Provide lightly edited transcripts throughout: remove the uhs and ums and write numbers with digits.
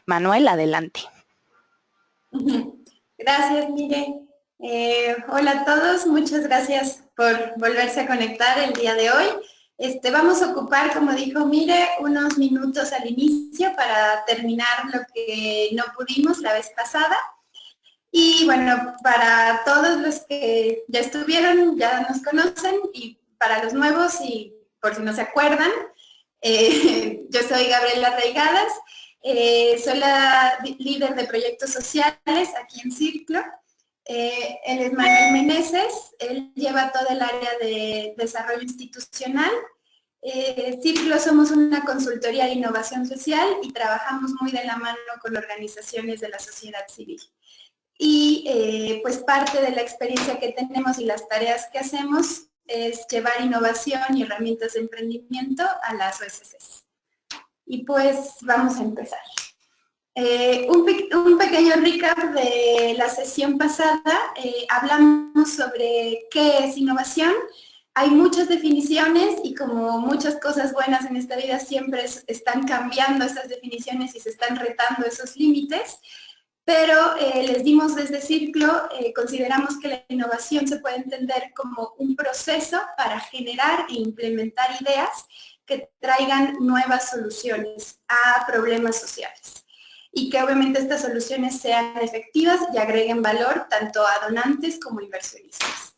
Manuel, adelante. Gracias, Mire. Hola a todos, muchas gracias por volverse a conectar el día de hoy. Vamos a ocupar, como dijo Mire, unos minutos al inicio para terminar lo que no pudimos la vez pasada. Y bueno, para todos los que ya estuvieron, ya nos conocen, y para los nuevos, y por si no se acuerdan, yo soy Gabriela Reigadas, soy la líder de proyectos sociales aquí en Círculo. Él es Manuel Meneses, él lleva todo el área de desarrollo institucional. Círculo somos una consultoría de innovación social y trabajamos muy de la mano con organizaciones de la sociedad civil. Y pues parte de la experiencia que tenemos y las tareas que hacemos es llevar innovación y herramientas de emprendimiento a las OSCs. Y pues vamos a empezar. Un pequeño recap de la sesión pasada. Hablamos sobre qué es innovación. Hay muchas definiciones y como muchas cosas buenas en esta vida siempre están cambiando esas definiciones y se están retando esos límites. Pero les dimos desde Círculo, consideramos que la innovación se puede entender como un proceso para generar e implementar ideas que traigan nuevas soluciones a problemas sociales y que obviamente estas soluciones sean efectivas y agreguen valor tanto a donantes como inversionistas.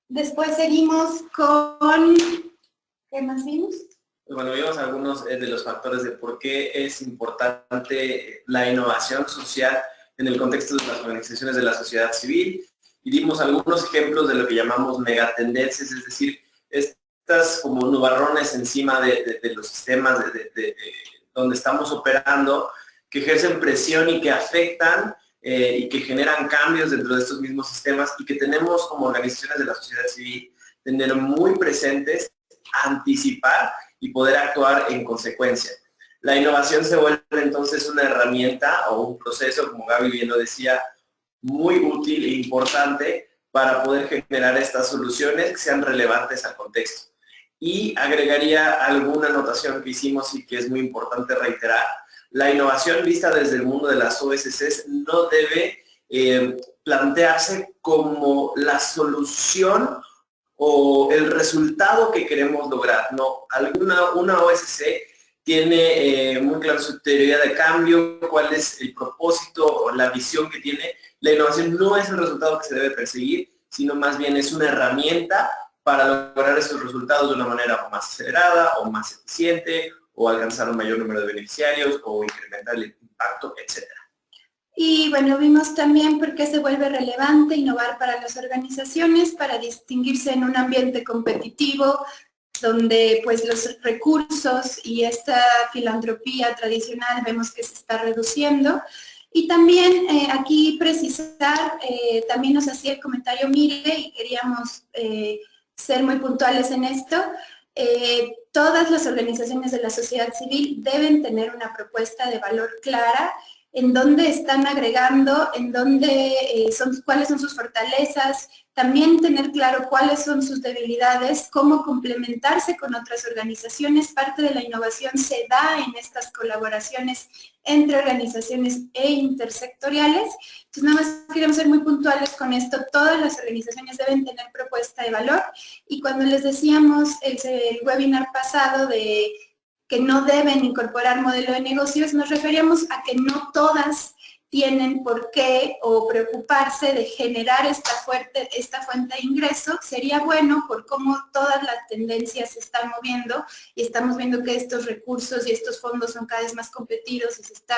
Después seguimos con... ¿Qué más vimos? Bueno, vimos algunos de los factores de por qué es importante la innovación social en el contexto de las organizaciones de la sociedad civil y dimos algunos ejemplos de lo que llamamos megatendencias, es decir, estas como nubarrones encima de los sistemas donde estamos operando que ejercen presión y que afectan y que generan cambios dentro de estos mismos sistemas y que tenemos como organizaciones de la sociedad civil tener muy presentes, anticipar y poder actuar en consecuencia. La innovación se vuelve entonces una herramienta o un proceso, como Gaby bien lo decía, muy útil e importante para poder generar estas soluciones que sean relevantes al contexto. Y agregaría alguna anotación que hicimos y que es muy importante reiterar. La innovación vista desde el mundo de las OSCs no debe plantearse como la solución o el resultado que queremos lograr. No, una OSC tiene muy claro su teoría de cambio, cuál es el propósito o la visión que tiene. La innovación no es el resultado que se debe perseguir, sino más bien es una herramienta para lograr esos resultados de una manera más acelerada o más eficiente, o alcanzar un mayor número de beneficiarios, o incrementar el impacto, etc. Y bueno, vimos también por qué se vuelve relevante innovar para las organizaciones, para distinguirse en un ambiente competitivo, donde pues los recursos y esta filantropía tradicional vemos que se está reduciendo. Y también aquí precisar, también nos hacía el comentario Mire y queríamos ser muy puntuales en esto. Todas las organizaciones de la sociedad civil deben tener una propuesta de valor clara en dónde están agregando, en dónde cuáles son sus fortalezas, también tener claro cuáles son sus debilidades, cómo complementarse con otras organizaciones. Parte de la innovación se da en estas colaboraciones entre organizaciones e intersectoriales. Entonces, nada más queremos ser muy puntuales con esto. Todas las organizaciones deben tener propuesta de valor. Y cuando les decíamos el webinar pasado de que no deben incorporar modelo de negocios, nos referíamos a que no todas tienen por qué o preocuparse de generar esta fuente de ingreso. Sería bueno por cómo todas las tendencias se están moviendo y estamos viendo que estos recursos y estos fondos son cada vez más competidos y se está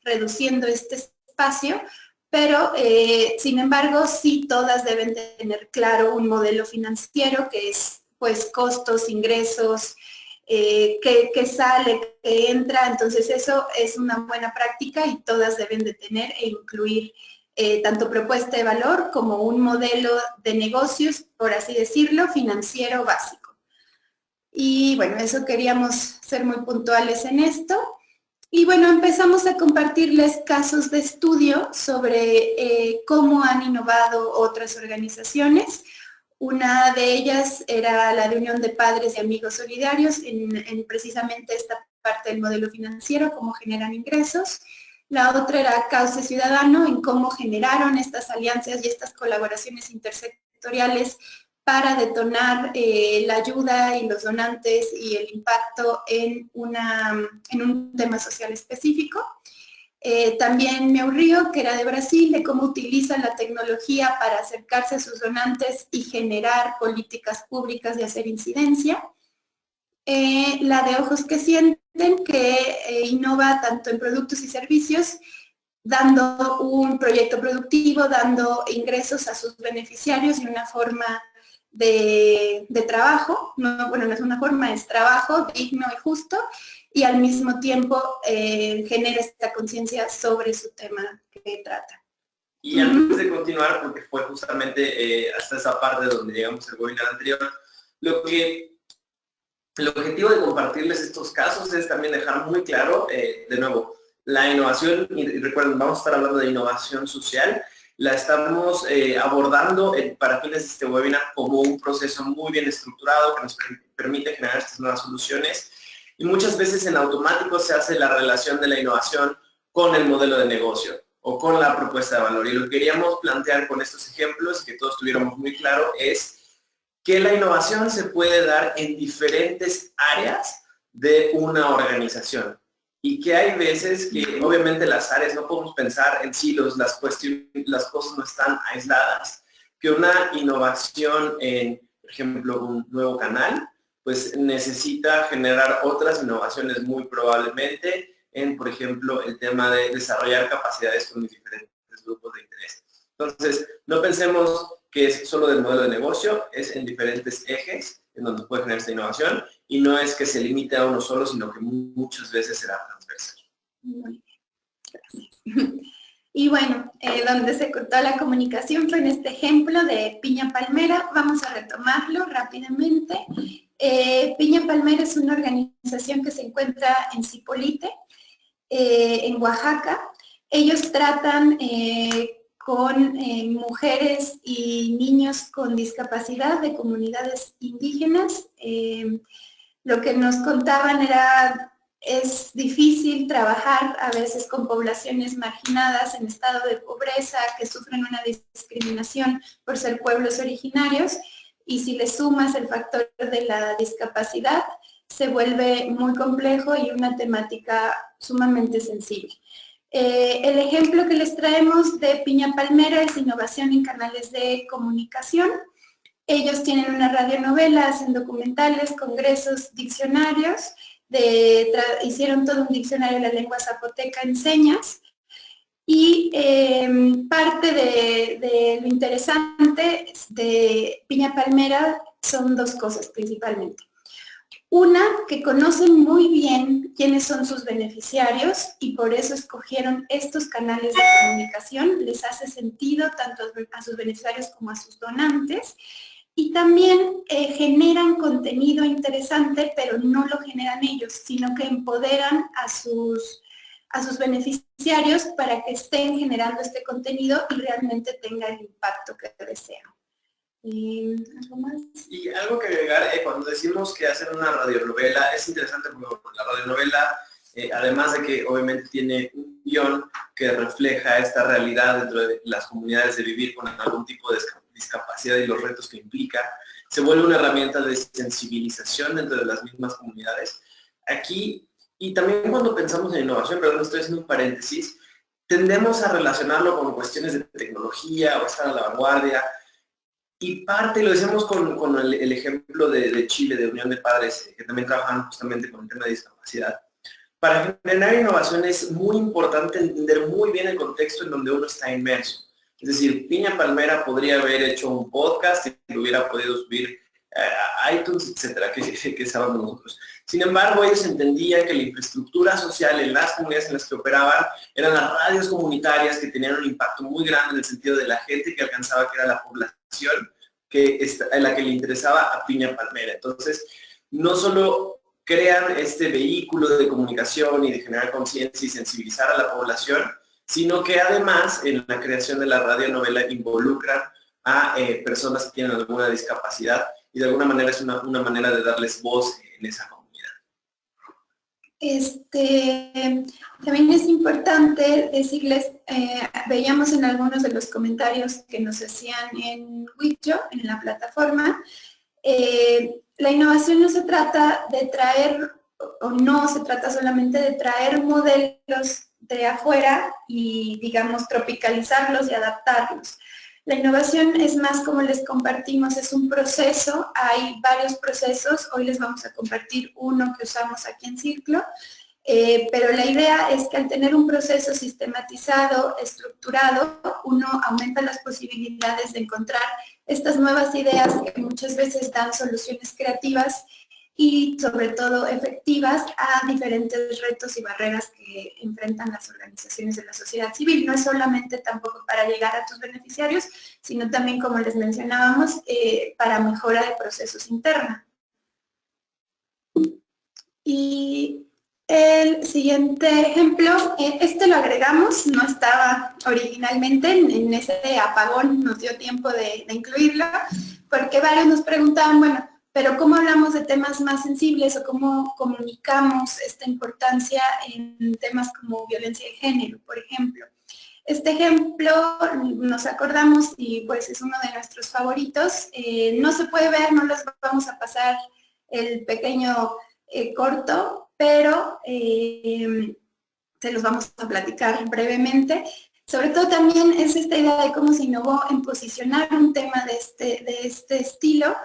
reduciendo este espacio, pero sin embargo sí todas deben tener claro un modelo financiero que es pues costos, ingresos, que sale, que entra. Entonces eso es una buena práctica y todas deben de tener e incluir tanto propuesta de valor como un modelo de negocios, por así decirlo, financiero básico. Y bueno, eso queríamos ser muy puntuales en esto. Y bueno, empezamos a compartirles casos de estudio sobre cómo han innovado otras organizaciones. Una de ellas era la de Unión de Padres y Amigos Solidarios en precisamente esta parte del modelo financiero, cómo generan ingresos. La otra era Cauce Ciudadano, en cómo generaron estas alianzas y estas colaboraciones intersectoriales para detonar la ayuda y los donantes y el impacto en un tema social específico. También Meu Rio, que era de Brasil, de cómo utilizan la tecnología para acercarse a sus donantes y generar políticas públicas de hacer incidencia. La de Ojos que Sienten, que innova tanto en productos y servicios, dando un proyecto productivo, dando ingresos a sus beneficiarios y una forma de trabajo, no es una forma, es trabajo digno y justo, y al mismo tiempo genera esta conciencia sobre su tema que trata. Y antes de continuar, porque fue justamente hasta esa parte donde llegamos al webinar anterior, el objetivo de compartirles estos casos es también dejar muy claro, de nuevo, la innovación, y recuerden, vamos a estar hablando de innovación social, la estamos abordando para fines de este webinar como un proceso muy bien estructurado que nos permite generar estas nuevas soluciones, y muchas veces en automático se hace la relación de la innovación con el modelo de negocio o con la propuesta de valor. Y lo que queríamos plantear con estos ejemplos, que todos tuviéramos muy claro, es que la innovación se puede dar en diferentes áreas de una organización. Y que hay veces que obviamente las áreas no podemos pensar en silos, las cosas no están aisladas. Que una innovación en, por ejemplo, un nuevo canal, pues necesita generar otras innovaciones muy probablemente en, por ejemplo, el tema de desarrollar capacidades con diferentes grupos de interés. Entonces, no pensemos que es solo del modelo de negocio, es en diferentes ejes en donde puede generar esta innovación y no es que se limite a uno solo, sino que muchas veces será transversal. Muy bien, gracias. Y bueno, donde se cortó la comunicación fue en este ejemplo de Piña Palmera. Vamos a retomarlo rápidamente. Piña Palmera es una organización que se encuentra en Zipolite, en Oaxaca. Ellos tratan con mujeres y niños con discapacidad de comunidades indígenas. Lo que nos contaban es difícil trabajar a veces con poblaciones marginadas en estado de pobreza, que sufren una discriminación por ser pueblos originarios, y si le sumas el factor de la discapacidad, se vuelve muy complejo y una temática sumamente sensible. El ejemplo que les traemos de Piña Palmera es innovación en canales de comunicación. Ellos tienen una radionovela, hacen documentales, congresos, diccionarios, hicieron todo un diccionario de la lengua zapoteca en señas, y parte de lo interesante de Piña Palmera son dos cosas principalmente. Una, que conocen muy bien quiénes son sus beneficiarios y por eso escogieron estos canales de comunicación, les hace sentido tanto a sus beneficiarios como a sus donantes, y también generan contenido interesante, pero no lo generan ellos, sino que empoderan a sus beneficiarios para que estén generando este contenido y realmente tenga el impacto que desean. ¿Algo más? Y algo que agregar, cuando decimos que hacen una radionovela, es interesante porque la radionovela, además de que obviamente tiene un guión que refleja esta realidad dentro de las comunidades de vivir con algún tipo de discapacidad y los retos que implica, se vuelve una herramienta de sensibilización dentro de las mismas comunidades. Aquí, y también cuando pensamos en innovación, perdón, estoy haciendo un paréntesis, tendemos a relacionarlo con cuestiones de tecnología o estar a la vanguardia. Y parte, lo decíamos con el ejemplo de Chile, de Unión de Padres, que también trabajan justamente con el tema de discapacidad. Para generar innovación es muy importante entender muy bien el contexto en donde uno está inmerso. Es decir, Piña Palmera podría haber hecho un podcast y lo hubiera podido subir a iTunes, etcétera, que sabemos nosotros. Sin embargo, ellos entendían que la infraestructura social en las comunidades en las que operaban eran las radios comunitarias que tenían un impacto muy grande en el sentido de la gente que alcanzaba, que era la población en la que le interesaba a Piña Palmera. Entonces, no solo crean este vehículo de comunicación y de generar conciencia y sensibilizar a la población, sino que además en la creación de la radionovela involucran a personas que tienen alguna discapacidad y de alguna manera es una manera de darles voz en esa comunidad. También es importante decirles, veíamos en algunos de los comentarios que nos hacían en Witcho, en la plataforma, la innovación no se trata de traer, o no se trata solamente de traer modelos de afuera y, digamos, tropicalizarlos y adaptarlos. La innovación es más, como les compartimos, es un proceso, hay varios procesos, hoy les vamos a compartir uno que usamos aquí en Círculo, pero la idea es que al tener un proceso sistematizado, estructurado, uno aumenta las posibilidades de encontrar estas nuevas ideas que muchas veces dan soluciones creativas y sobre todo efectivas a diferentes retos y barreras que enfrentan las organizaciones de la sociedad civil. No es solamente tampoco para llegar a tus beneficiarios, sino también, como les mencionábamos, para mejora de procesos internos. Y el siguiente ejemplo, este lo agregamos, no estaba originalmente, en ese apagón nos dio tiempo de incluirlo, porque varios nos preguntaban, bueno, pero ¿cómo hablamos de temas más sensibles o cómo comunicamos esta importancia en temas como violencia de género, por ejemplo? Este ejemplo nos acordamos y pues es uno de nuestros favoritos. No se puede ver, no les vamos a pasar el pequeño corto, pero se los vamos a platicar brevemente. Sobre todo también es esta idea de cómo se innovó en posicionar un tema de este estilo,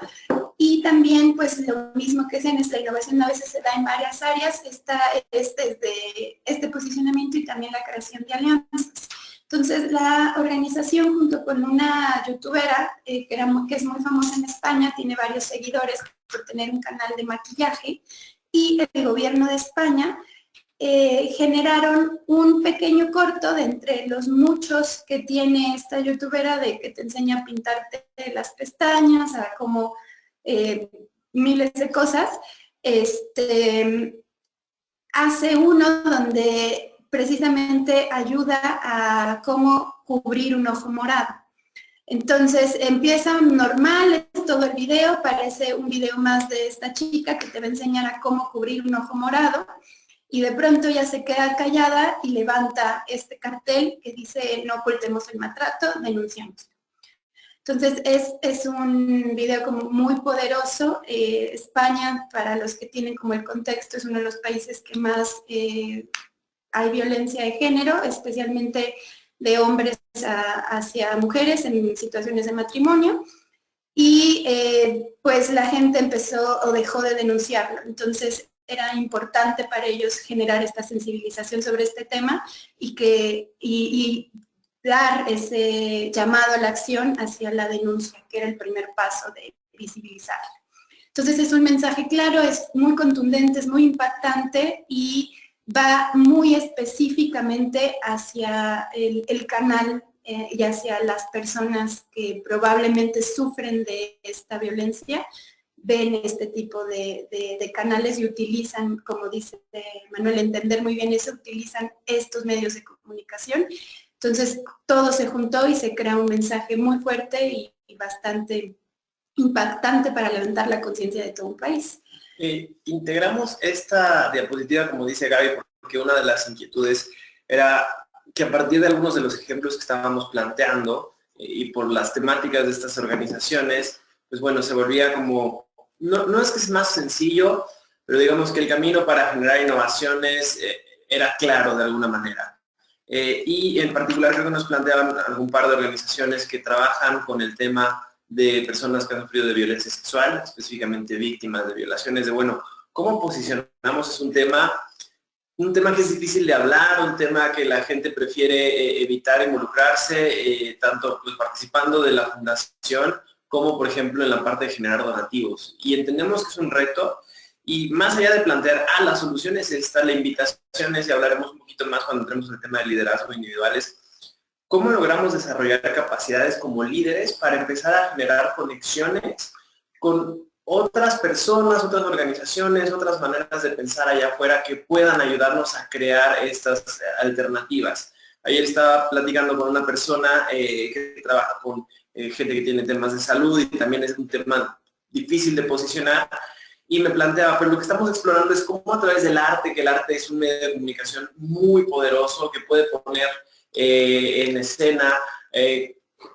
y también pues lo mismo que es en esta innovación a veces se da en varias áreas, está este posicionamiento y también la creación de alianzas. Entonces la organización, junto con una youtubera que es muy famosa en España, tiene varios seguidores por tener un canal de maquillaje, y el gobierno de España generaron un pequeño corto de entre los muchos que tiene esta youtubera, de que te enseña a pintarte las pestañas, a como miles de cosas. Hace uno donde precisamente ayuda a cómo cubrir un ojo morado. Entonces empieza normal, es todo el video, parece un video más de esta chica que te va a enseñar a cómo cubrir un ojo morado, y de pronto ya se queda callada y levanta este cartel que dice: no ocultemos el maltrato, denunciamos. Entonces es un video como muy poderoso. España, para los que tienen como el contexto, es uno de los países que más hay violencia de género, especialmente de hombres hacia mujeres en situaciones de matrimonio, y pues la gente empezó o dejó de denunciarlo. Entonces era importante para ellos generar esta sensibilización sobre este tema y dar ese llamado a la acción hacia la denuncia, que era el primer paso de visibilizar. Entonces es un mensaje claro, es muy contundente, es muy impactante y va muy específicamente hacia el canal y hacia las personas que probablemente sufren de esta violencia, ven este tipo de canales y utilizan, como dice Manuel, entender muy bien eso, utilizan estos medios de comunicación. Entonces todo se juntó y se crea un mensaje muy fuerte y bastante impactante para levantar la conciencia de todo un país. Integramos esta diapositiva, como dice Gaby, porque una de las inquietudes era que a partir de algunos de los ejemplos que estábamos planteando y por las temáticas de estas organizaciones, pues bueno, se volvía como, no es que es más sencillo, pero digamos que el camino para generar innovaciones era claro de alguna manera. Y en particular creo que nos planteaban algún par de organizaciones que trabajan con el tema de personas que han sufrido de violencia sexual, específicamente víctimas de violaciones, de bueno, ¿cómo posicionamos? Es un tema que es difícil de hablar, un tema que la gente prefiere evitar involucrarse, tanto pues, participando de la fundación, como por ejemplo en la parte de generar donativos. Y entendemos que es un reto, y más allá de plantear, las soluciones está, la invitación es, y hablaremos un poquito más cuando entremos en el tema de liderazgo individuales, ¿cómo logramos desarrollar capacidades como líderes para empezar a generar conexiones con otras personas, otras organizaciones, otras maneras de pensar allá afuera que puedan ayudarnos a crear estas alternativas? Ayer estaba platicando con una persona que trabaja con gente que tiene temas de salud y también es un tema difícil de posicionar, y me planteaba, pero lo que estamos explorando es cómo a través del arte, que el arte es un medio de comunicación muy poderoso, que puede poner en escena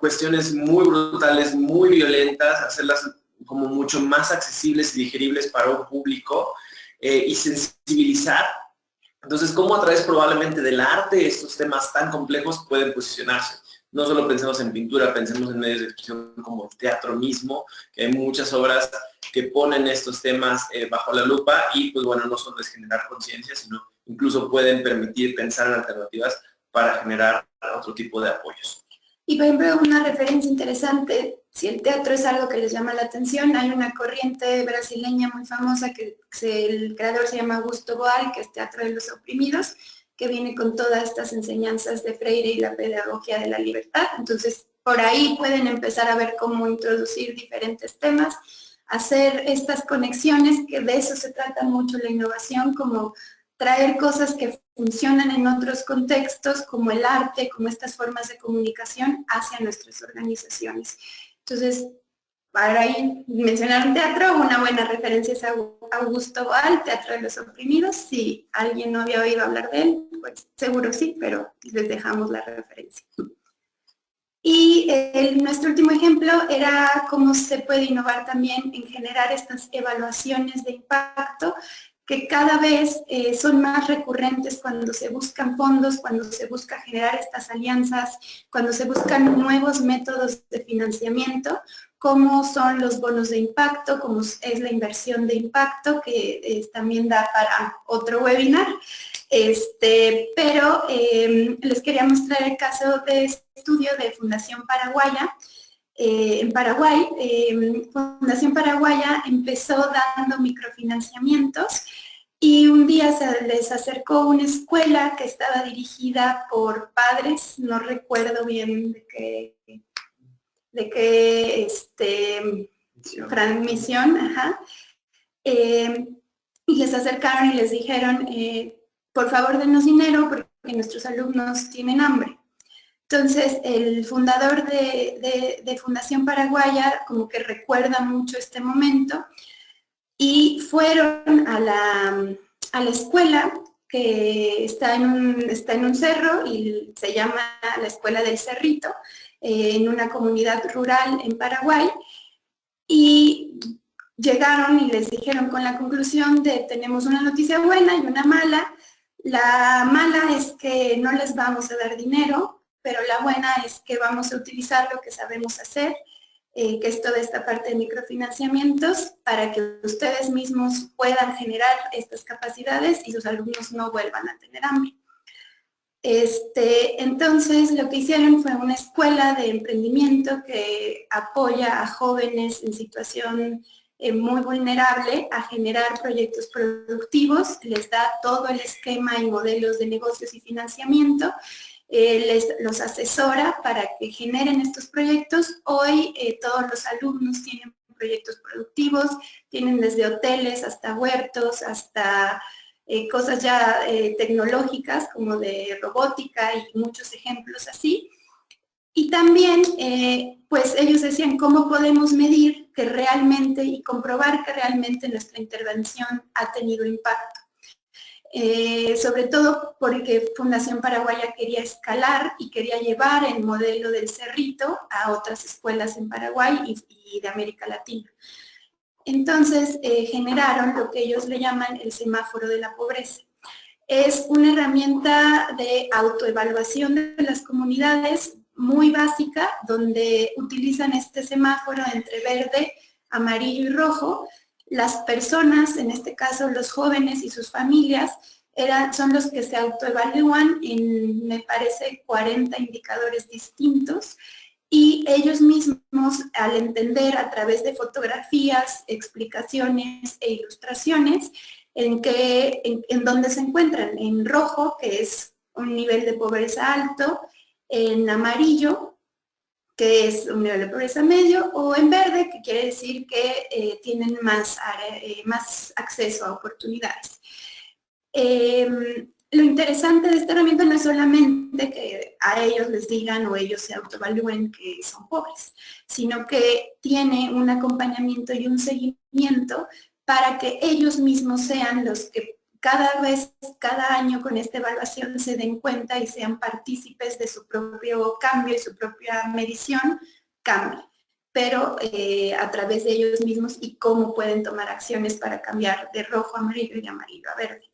cuestiones muy brutales, muy violentas, hacerlas como mucho más accesibles y digeribles para un público y sensibilizar. Entonces, ¿cómo a través probablemente del arte estos temas tan complejos pueden posicionarse? No solo pensemos en pintura, pensemos en medios de expresión como el teatro mismo, que hay muchas obras que ponen estos temas bajo la lupa y, pues bueno, no solo es generar conciencia, sino incluso pueden permitir pensar en alternativas para generar otro tipo de apoyos. Y por ejemplo, una referencia interesante, si el teatro es algo que les llama la atención, hay una corriente brasileña muy famosa que el creador se llama Augusto Boal, que es Teatro de los Oprimidos, que viene con todas estas enseñanzas de Freire y la pedagogía de la libertad. Entonces, por ahí pueden empezar a ver cómo introducir diferentes temas, hacer estas conexiones, que de eso se trata mucho la innovación, como traer cosas que funcionan en otros contextos, como el arte, como estas formas de comunicación, hacia nuestras organizaciones. Entonces, para ahí mencionar un teatro, una buena referencia es Augusto Boal, Teatro de los Oprimidos. Si alguien no había oído hablar de él, pues seguro sí, pero les dejamos la referencia. Y nuestro último ejemplo era cómo se puede innovar también en generar estas evaluaciones de impacto que cada vez son más recurrentes cuando se buscan fondos, cuando se busca generar estas alianzas, cuando se buscan nuevos métodos de financiamiento, como son los bonos de impacto, como es la inversión de impacto, que también da para otro webinar. Pero les quería mostrar el caso de estudio de Fundación Paraguaya. En Paraguay, Fundación Paraguaya empezó dando microfinanciamientos y un día se les acercó una escuela que estaba dirigida por padres, no recuerdo bien de qué misión, ajá. Y les acercaron y les dijeron, por favor denos dinero porque nuestros alumnos tienen hambre. Entonces, el fundador de Fundación Paraguaya como que recuerda mucho este momento y fueron a la escuela que está en un cerro y se llama la Escuela del Cerrito, en una comunidad rural en Paraguay, y llegaron y les dijeron con la conclusión de tenemos una noticia buena y una mala. La mala es que no les vamos a dar dinero, pero la buena es que vamos a utilizar lo que sabemos hacer, que es toda esta parte de microfinanciamientos, para que ustedes mismos puedan generar estas capacidades y sus alumnos no vuelvan a tener hambre. Entonces, lo que hicieron fue una escuela de emprendimiento que apoya a jóvenes en situación muy vulnerable a generar proyectos productivos, les da todo el esquema y modelos de negocios y financiamiento, los asesora para que generen estos proyectos. Hoy todos los alumnos tienen proyectos productivos, tienen desde hoteles hasta huertos, hasta cosas ya tecnológicas como de robótica y muchos ejemplos así. Y también, pues ellos decían cómo podemos medir que realmente y comprobar que realmente nuestra intervención ha tenido impacto. Sobre todo porque Fundación Paraguaya quería escalar y quería llevar el modelo del Cerrito a otras escuelas en Paraguay y de América Latina. Entonces generaron lo que ellos le llaman el semáforo de la pobreza. Es una herramienta de autoevaluación de las comunidades muy básica, donde utilizan este semáforo entre verde, amarillo y rojo. Las personas, en este caso los jóvenes y sus familias, son los que se autoevalúan en, me parece, 40 indicadores distintos, y ellos mismos, al entender a través de fotografías, explicaciones e ilustraciones en dónde se encuentran, en rojo, que es un nivel de pobreza alto, en amarillo, que es un nivel de pobreza medio, o en verde, que quiere decir que tienen más acceso a oportunidades. Lo interesante de esta herramienta no es solamente que a ellos les digan o ellos se autoevalúen que son pobres, sino que tiene un acompañamiento y un seguimiento para que ellos mismos sean los que cada año con esta evaluación se den cuenta y sean partícipes de su propio cambio y su propia medición, cambie, pero a través de ellos mismos y cómo pueden tomar acciones para cambiar de rojo a amarillo y de amarillo a verde.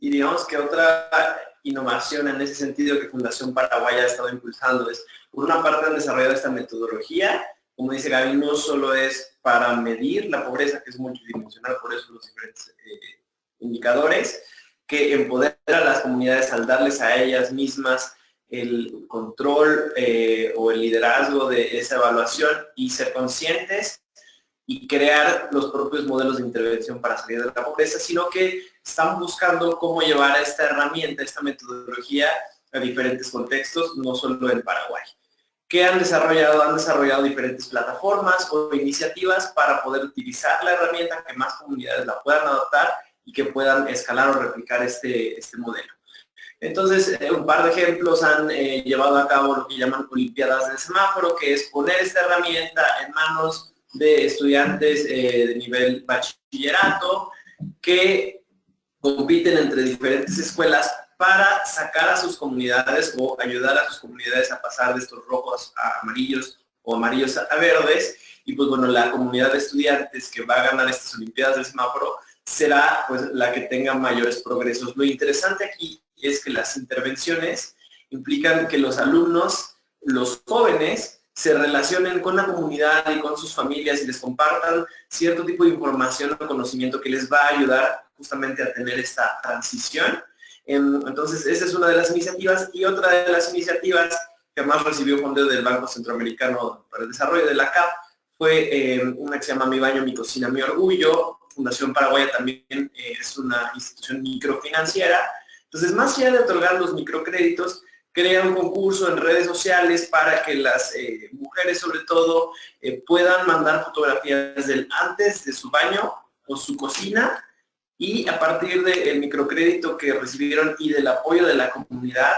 Y digamos que otra innovación en ese sentido que Fundación Paraguay ha estado impulsando es, por una parte, han desarrollado esta metodología, como dice Gaby, no solo es para medir la pobreza, que es multidimensional, por eso los diferentes indicadores, que empodera a las comunidades al darles a ellas mismas el control o el liderazgo de esa evaluación y ser conscientes y crear los propios modelos de intervención para salir de la pobreza, sino que están buscando cómo llevar esta herramienta, esta metodología a diferentes contextos, no solo en Paraguay. ¿Qué han desarrollado? Han desarrollado diferentes plataformas o iniciativas para poder utilizar la herramienta, que más comunidades la puedan adoptar y que puedan escalar o replicar este modelo. Entonces, un par de ejemplos han llevado a cabo lo que llaman Olimpiadas del Semáforo, que es poner esta herramienta en manos de estudiantes de nivel bachillerato que compiten entre diferentes escuelas para sacar a sus comunidades o ayudar a sus comunidades a pasar de estos rojos a amarillos o amarillos a verdes. Y pues bueno, la comunidad de estudiantes que va a ganar estas Olimpiadas del Semáforo será pues la que tenga mayores progresos. Lo interesante aquí es que las intervenciones implican que los alumnos, los jóvenes, se relacionen con la comunidad y con sus familias y les compartan cierto tipo de información o conocimiento que les va a ayudar justamente a tener esta transición. Entonces, esa es una de las iniciativas. Y otra de las iniciativas que más recibió fondeo del Banco Centroamericano para el Desarrollo, de la CAP, fue una que se llama Mi Baño, Mi Cocina, Mi Orgullo. Fundación Paraguaya también es una institución microfinanciera. Entonces, más allá de otorgar los microcréditos, crea un concurso en redes sociales para que las mujeres, sobre todo, puedan mandar fotografías del antes de su baño o su cocina, y a partir del microcrédito que recibieron y del apoyo de la comunidad,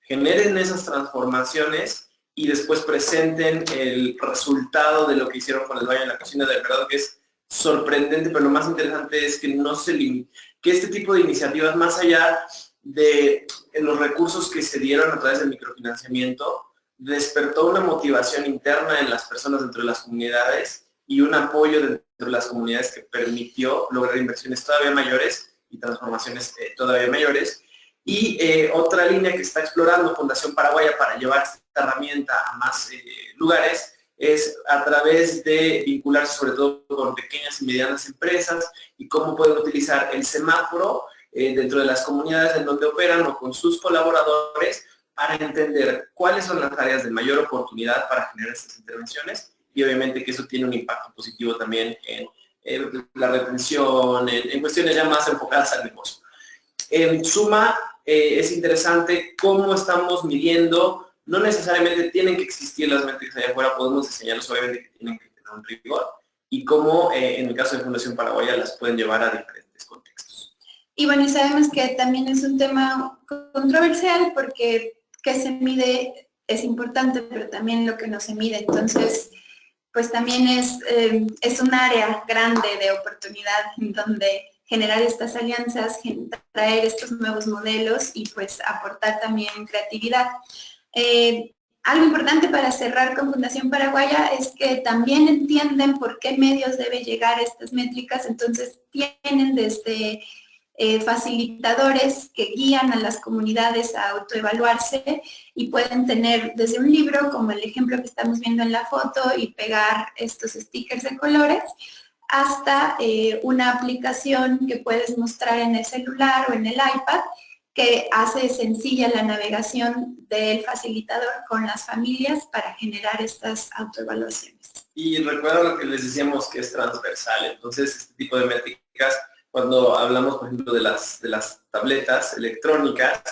generen esas transformaciones y después presenten el resultado de lo que hicieron con el baño en la cocina. De verdad que es sorprendente, pero lo más interesante es que no se limita, que este tipo de iniciativas, más allá de los recursos que se dieron a través del microfinanciamiento, despertó una motivación interna en las personas dentro de las comunidades y un apoyo dentro de las comunidades que permitió lograr inversiones todavía mayores y transformaciones todavía mayores. Y otra línea que está explorando Fundación Paraguaya para llevar esta herramienta a más lugares es a través de vincularse sobre todo con pequeñas y medianas empresas y cómo pueden utilizar el semáforo dentro de las comunidades en donde operan o con sus colaboradores para entender cuáles son las áreas de mayor oportunidad para generar estas intervenciones, y obviamente que eso tiene un impacto positivo también en la retención, en cuestiones ya más enfocadas al negocio. En suma, es interesante cómo estamos midiendo. No necesariamente tienen que existir las métricas allá afuera, podemos enseñarlos obviamente que tienen que tener un rigor, y cómo en el caso de Fundación Paraguaya las pueden llevar a diferentes contextos. Y bueno, y sabemos que también es un tema controversial porque qué se mide es importante, pero también lo que no se mide. Entonces, pues también es un área grande de oportunidad en donde generar estas alianzas, traer estos nuevos modelos y pues aportar también creatividad. Algo importante para cerrar con Fundación Paraguaya es que también entienden por qué medios debe llegar estas métricas, entonces tienen desde facilitadores que guían a las comunidades a autoevaluarse y pueden tener desde un libro, como el ejemplo que estamos viendo en la foto, y pegar estos stickers de colores, hasta una aplicación que puedes mostrar en el celular o en el iPad, que hace sencilla la navegación del facilitador con las familias para generar estas autoevaluaciones. Y recuerda lo que les decíamos, que es transversal. Entonces, este tipo de métricas, cuando hablamos, por ejemplo, de las tabletas electrónicas,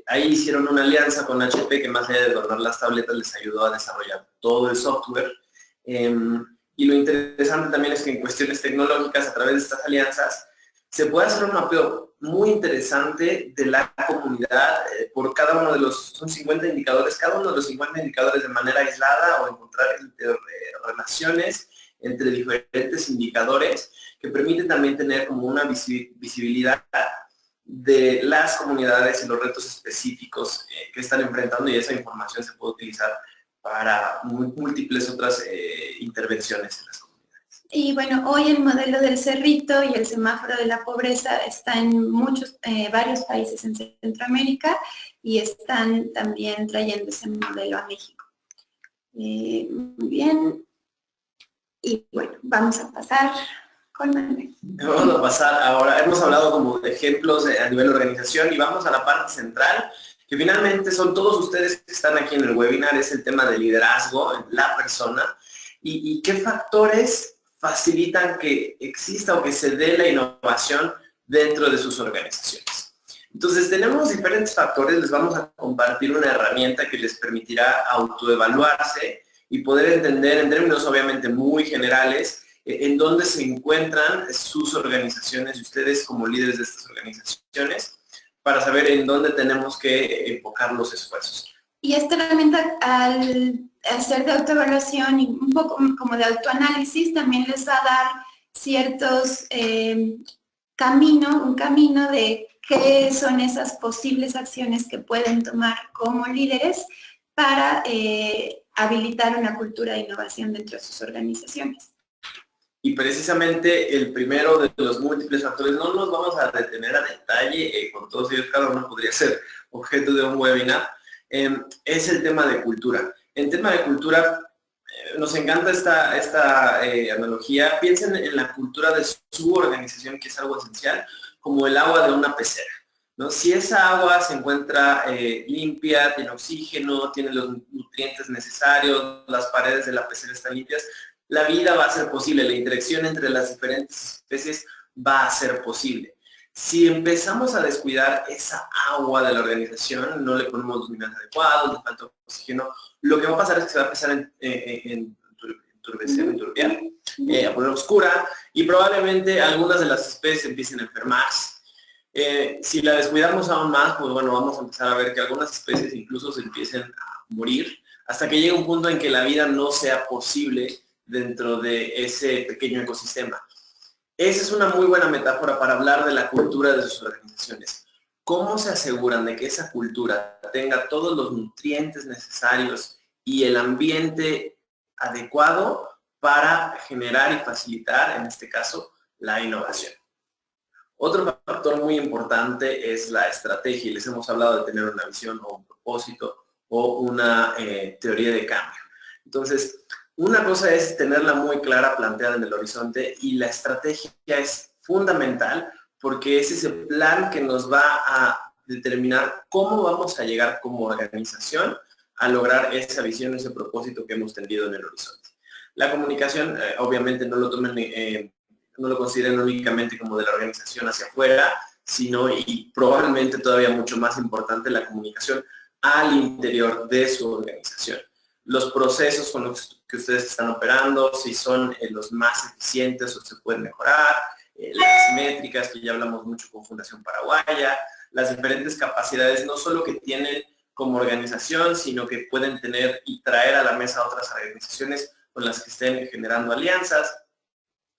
ahí hicieron una alianza con HP que, más allá de donar las tabletas, les ayudó a desarrollar todo el software. Y lo interesante también es que en cuestiones tecnológicas, a través de estas alianzas, se puede hacer un mapeo muy interesante de la comunidad por cada uno de los, son 50 indicadores, cada uno de los 50 indicadores de manera aislada, o encontrar relaciones entre diferentes indicadores, que permite también tener como una visibilidad de las comunidades y los retos específicos que están enfrentando, y esa información se puede utilizar para múltiples otras intervenciones en las comunidades. Y bueno, hoy el modelo del cerrito y el semáforo de la pobreza está en varios países en Centroamérica y están también trayendo ese modelo a México. Muy bien. Y bueno, vamos a pasar con Manuel. Vamos a pasar ahora, hemos hablado como de ejemplos a nivel organización y vamos a la parte central, que finalmente son todos ustedes que están aquí en el webinar, es el tema de liderazgo, la persona, y qué factores facilitan que exista o que se dé la innovación dentro de sus organizaciones. Entonces tenemos diferentes factores, les vamos a compartir una herramienta que les permitirá autoevaluarse y poder entender en términos obviamente muy generales en dónde se encuentran sus organizaciones y ustedes como líderes de estas organizaciones para saber en dónde tenemos que enfocar los esfuerzos. Y esta herramienta, al hacer de autoevaluación y un poco como de autoanálisis, también les va a dar ciertos un camino de qué son esas posibles acciones que pueden tomar como líderes para habilitar una cultura de innovación dentro de sus organizaciones. Y precisamente el primero de los múltiples factores, no nos vamos a detener a detalle, con todos ellos cada uno podría ser objeto de un webinar, es el tema de cultura. En tema de cultura, nos encanta esta analogía. Piensen en la cultura de su organización, que es algo esencial, como el agua de una pecera, ¿no? Si esa agua se encuentra limpia, tiene oxígeno, tiene los nutrientes necesarios, las paredes de la pecera están limpias, la vida va a ser posible, la interacción entre las diferentes especies va a ser posible. Si empezamos a descuidar esa agua de la organización, no le ponemos los minerales adecuados, le falta oxígeno, lo que va a pasar es que se va a empezar a enturbiar, a poner oscura, y probablemente algunas de las especies empiecen a enfermarse. Si la descuidamos aún más, pues bueno, vamos a empezar a ver que algunas especies incluso se empiecen a morir, hasta que llegue un punto en que la vida no sea posible dentro de ese pequeño ecosistema. Esa es una muy buena metáfora para hablar de la cultura de sus organizaciones. ¿Cómo se aseguran de que esa cultura tenga todos los nutrientes necesarios y el ambiente adecuado para generar y facilitar, en este caso, la innovación? Otro factor muy importante es la estrategia, y les hemos hablado de tener una visión o un propósito o una teoría de cambio. Entonces, una cosa es tenerla muy clara, planteada en el horizonte, y la estrategia es fundamental porque es ese plan que nos va a determinar cómo vamos a llegar como organización a lograr esa visión, ese propósito que hemos tenido en el horizonte. La comunicación, obviamente no lo tomen, no lo consideren únicamente como de la organización hacia afuera, sino, y probablemente todavía mucho más importante, la comunicación al interior de su organización. Los procesos con los que ustedes están operando, si son los más eficientes o se pueden mejorar, las métricas que ya hablamos mucho con Fundación Paraguaya, las diferentes capacidades no solo que tienen como organización, sino que pueden tener y traer a la mesa a otras organizaciones con las que estén generando alianzas,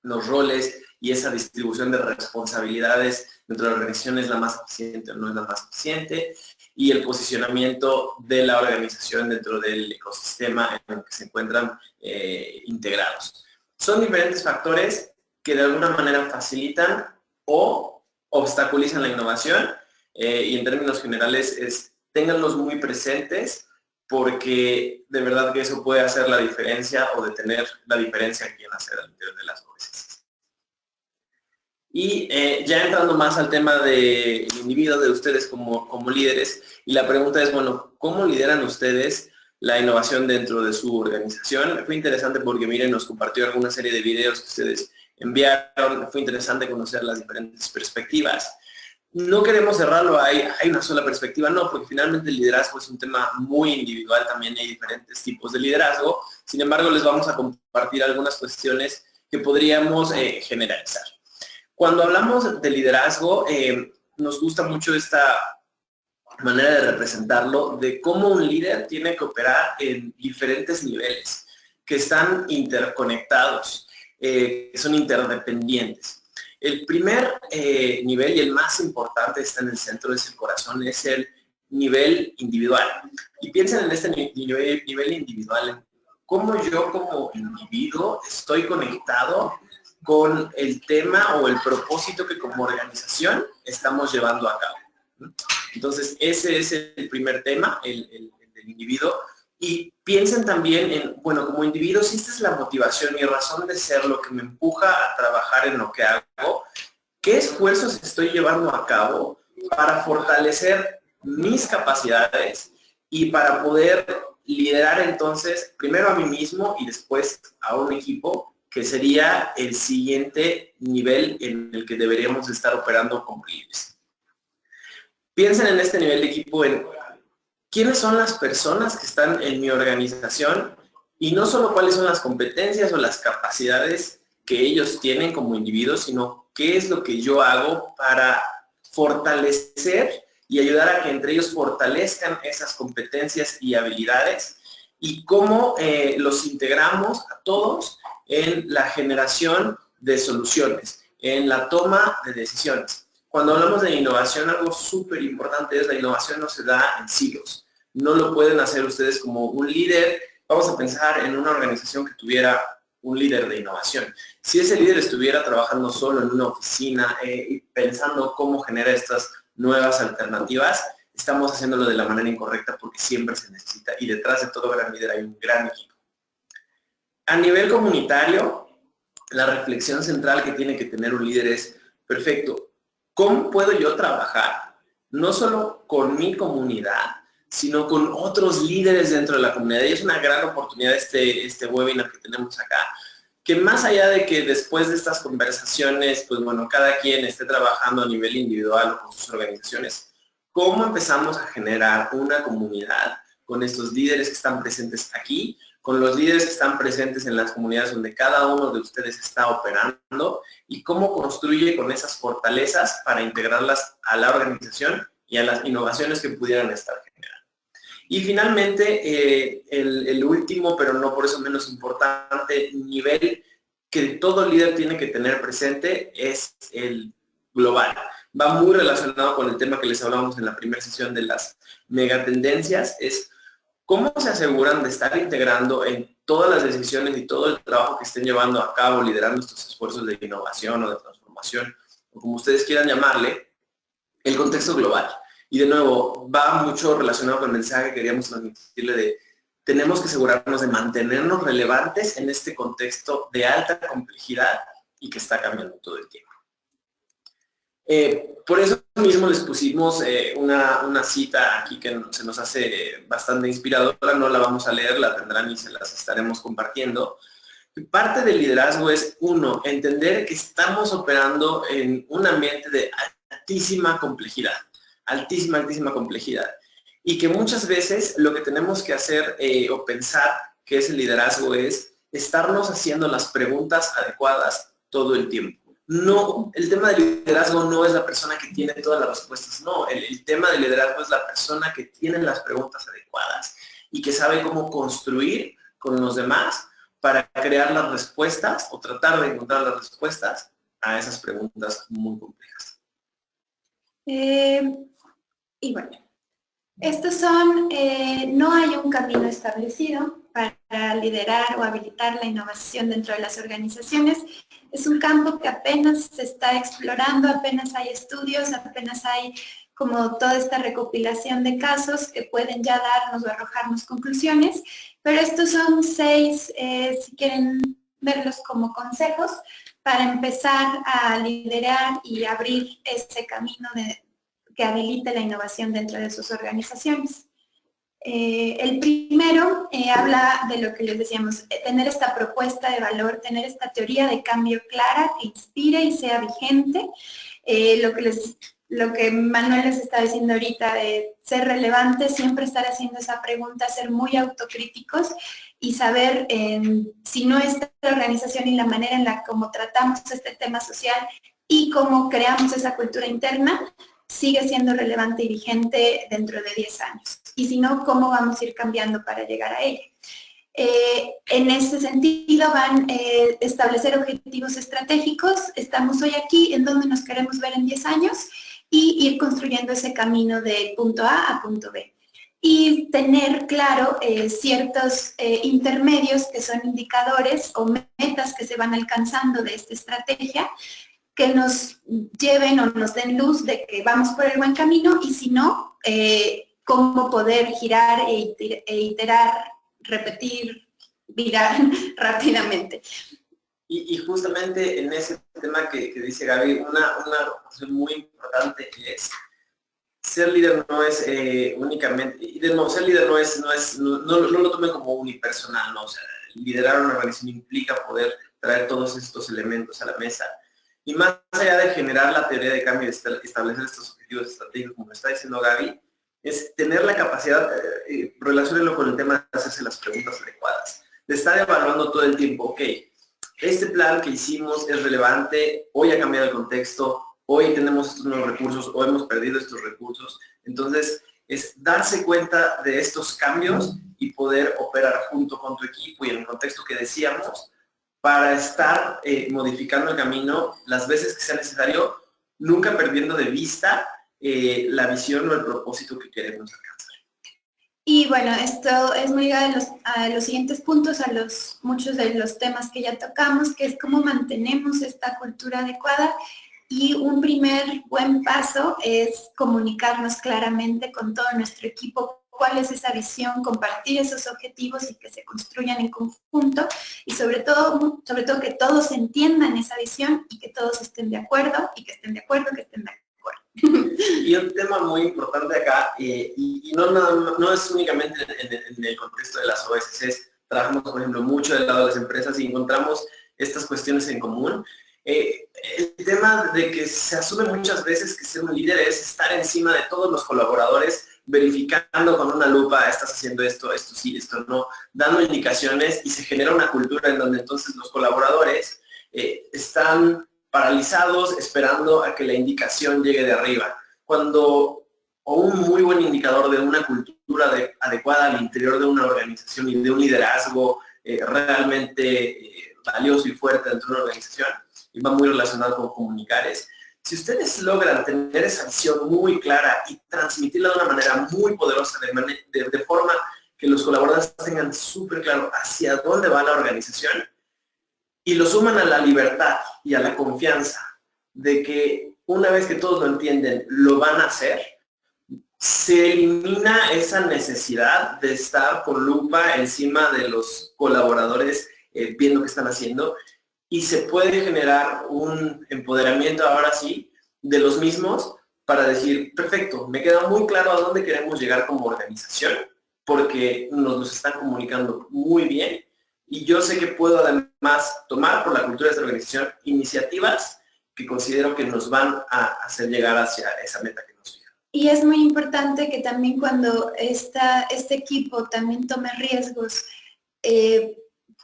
los roles y esa distribución de responsabilidades dentro de la organización es la más eficiente o no es la más eficiente, y el posicionamiento de la organización dentro del ecosistema en el que se encuentran integrados. Son diferentes factores que de alguna manera facilitan o obstaculizan la innovación, y en términos generales ténganlos muy presentes, porque de verdad que eso puede hacer la diferencia o detener la diferencia aquí en hacer al interior de las organizaciones. Y ya entrando más al tema del individuo, de ustedes como líderes, y la pregunta es, bueno, ¿cómo lideran ustedes la innovación dentro de su organización? Fue interesante porque, miren, nos compartió alguna serie de videos que ustedes enviaron, fue interesante conocer las diferentes perspectivas. No queremos cerrarlo, hay una sola perspectiva, no, porque finalmente el liderazgo es un tema muy individual, también hay diferentes tipos de liderazgo. Sin embargo, les vamos a compartir algunas cuestiones que podríamos generalizar. Cuando hablamos de liderazgo, nos gusta mucho esta manera de representarlo, de cómo un líder tiene que operar en diferentes niveles, que están interconectados. que son interdependientes. El primer nivel y el más importante está en el centro, es el corazón, es el nivel individual. Y piensen en este nivel individual, cómo yo como individuo estoy conectado con el tema o el propósito que como organización estamos llevando a cabo. Entonces, ese es el primer tema, el del individuo. Y piensen también en, bueno, como individuo, si esta es la motivación, mi razón de ser, lo que me empuja a trabajar en lo que hago, ¿qué esfuerzos estoy llevando a cabo para fortalecer mis capacidades y para poder liderar entonces primero a mí mismo y después a un equipo, que sería el siguiente nivel en el que deberíamos estar operando como líderes? Piensen en este nivel de equipo en quiénes son las personas que están en mi organización y no solo cuáles son las competencias o las capacidades que ellos tienen como individuos, sino qué es lo que yo hago para fortalecer y ayudar a que entre ellos fortalezcan esas competencias y habilidades, y cómo los integramos a todos en la generación de soluciones, en la toma de decisiones. Cuando hablamos de innovación, algo súper importante es la innovación no se da en silos. No lo pueden hacer ustedes como un líder. Vamos a pensar en una organización que tuviera un líder de innovación. Si ese líder estuviera trabajando solo en una oficina y pensando cómo generar estas nuevas alternativas, estamos haciéndolo de la manera incorrecta, porque siempre se necesita, y detrás de todo gran líder hay un gran equipo. A nivel comunitario, la reflexión central que tiene que tener un líder es, perfecto, ¿cómo puedo yo trabajar no solo con mi comunidad, sino con otros líderes dentro de la comunidad? Y es una gran oportunidad este webinar que tenemos acá, que más allá de que después de estas conversaciones, pues bueno, cada quien esté trabajando a nivel individual o con sus organizaciones, ¿cómo empezamos a generar una comunidad con estos líderes que están presentes aquí, con los líderes que están presentes en las comunidades donde cada uno de ustedes está operando, y cómo construye con esas fortalezas para integrarlas a la organización y a las innovaciones que pudieran estar generando? Y finalmente, el último, pero no por eso menos importante, nivel que todo líder tiene que tener presente es el global. Va muy relacionado con el tema que les hablábamos en la primera sesión de las megatendencias, es cómo se aseguran de estar integrando en todas las decisiones y todo el trabajo que estén llevando a cabo, liderando estos esfuerzos de innovación o de transformación, o como ustedes quieran llamarle, el contexto global. Y de nuevo, va mucho relacionado con el mensaje que queríamos transmitirle de tenemos que asegurarnos de mantenernos relevantes en este contexto de alta complejidad y que está cambiando todo el tiempo. Por eso mismo les pusimos una cita aquí que se nos hace bastante inspiradora. No la vamos a leer, la tendrán y se las estaremos compartiendo. Parte del liderazgo es, uno, entender que estamos operando en un ambiente de altísima complejidad, altísima complejidad, y que muchas veces lo que tenemos que hacer o pensar que es el liderazgo es estarnos haciendo las preguntas adecuadas todo el tiempo. No, el tema del liderazgo no es la persona que tiene todas las respuestas, no, el tema del liderazgo es la persona que tiene las preguntas adecuadas y que sabe cómo construir con los demás para crear las respuestas o tratar de encontrar las respuestas a esas preguntas muy complejas. Y bueno, estos son, no hay un camino establecido para liderar o habilitar la innovación dentro de las organizaciones. Es un campo que apenas se está explorando, apenas hay estudios, apenas hay como toda esta recopilación de casos que pueden ya darnos o arrojarnos conclusiones, pero estos son 6, si quieren verlos como consejos, para empezar a liderar y abrir ese camino que habilite la innovación dentro de sus organizaciones. El primero habla de lo que les decíamos, tener esta propuesta de valor, tener esta teoría de cambio clara que inspire y sea vigente. Lo que Manuel les está diciendo ahorita de ser relevante, siempre estar haciendo esa pregunta, ser muy autocríticos y saber si nuestra organización y la manera en la como tratamos este tema social y cómo creamos esa cultura interna sigue siendo relevante y vigente dentro de 10 años. Y si no, ¿cómo vamos a ir cambiando para llegar a ella? En ese sentido van a establecer objetivos estratégicos. Estamos hoy aquí, en donde nos queremos ver en 10 años y ir construyendo ese camino de punto A a punto B. Y tener claro ciertos intermedios que son indicadores o metas que se van alcanzando de esta estrategia, que nos lleven o nos den luz de que vamos por el buen camino, y si no, cómo poder girar e iterar, repetir, virar rápidamente. Y justamente en ese tema que dice Gaby, una cuestión muy importante es ser líder no es únicamente, y de nuevo, ser líder no lo tomen como unipersonal, ¿no? O sea, liderar una organización implica poder traer todos estos elementos a la mesa. Y más allá de generar la teoría de cambio y establecer estos objetivos estratégicos, como está diciendo Gaby, es tener la capacidad, relaciónenlo con el tema de hacerse las preguntas adecuadas, de estar evaluando todo el tiempo, ok, este plan que hicimos es relevante, hoy ha cambiado el contexto, hoy tenemos estos nuevos recursos, o hemos perdido estos recursos. Entonces, es darse cuenta de estos cambios y poder operar junto con tu equipo y en el contexto que decíamos, para estar modificando el camino las veces que sea necesario, nunca perdiendo de vista la visión o el propósito que queremos alcanzar. Y bueno, esto es muy ligado a los siguientes puntos, a muchos de los temas que ya tocamos, que es cómo mantenemos esta cultura adecuada. Y un primer buen paso es comunicarnos claramente con todo nuestro equipo cuál es esa visión, compartir esos objetivos y que se construyan en conjunto, y sobre todo que todos entiendan esa visión y que todos estén de acuerdo, y que estén de acuerdo, que estén de acuerdo. Y un tema muy importante acá, y no es únicamente en el contexto de las OSCs, trabajamos, por ejemplo, mucho del lado de las empresas y encontramos estas cuestiones en común. El tema de que se asume muchas veces que ser un líder es estar encima de todos los colaboradores, verificando con una lupa, estás haciendo esto sí, esto no, dando indicaciones, y se genera una cultura en donde entonces los colaboradores están paralizados esperando a que la indicación llegue de arriba. Cuando un muy buen indicador de una cultura adecuada al interior de una organización y de un liderazgo realmente valioso y fuerte dentro de una organización, y va muy relacionado con comunicar, si ustedes logran tener esa visión muy clara y transmitirla de una manera muy poderosa, de forma que los colaboradores tengan súper claro hacia dónde va la organización, y lo suman a la libertad y a la confianza de que una vez que todos lo entienden, lo van a hacer, se elimina esa necesidad de estar con lupa encima de los colaboradores viendo qué están haciendo, y se puede generar un empoderamiento ahora sí de los mismos para decir, perfecto, me queda muy claro a dónde queremos llegar como organización, porque nos los están comunicando muy bien, y yo sé que puedo además tomar por la cultura de esta organización iniciativas que considero que nos van a hacer llegar hacia esa meta que nos fija. Y es muy importante que también cuando este equipo también tome riesgos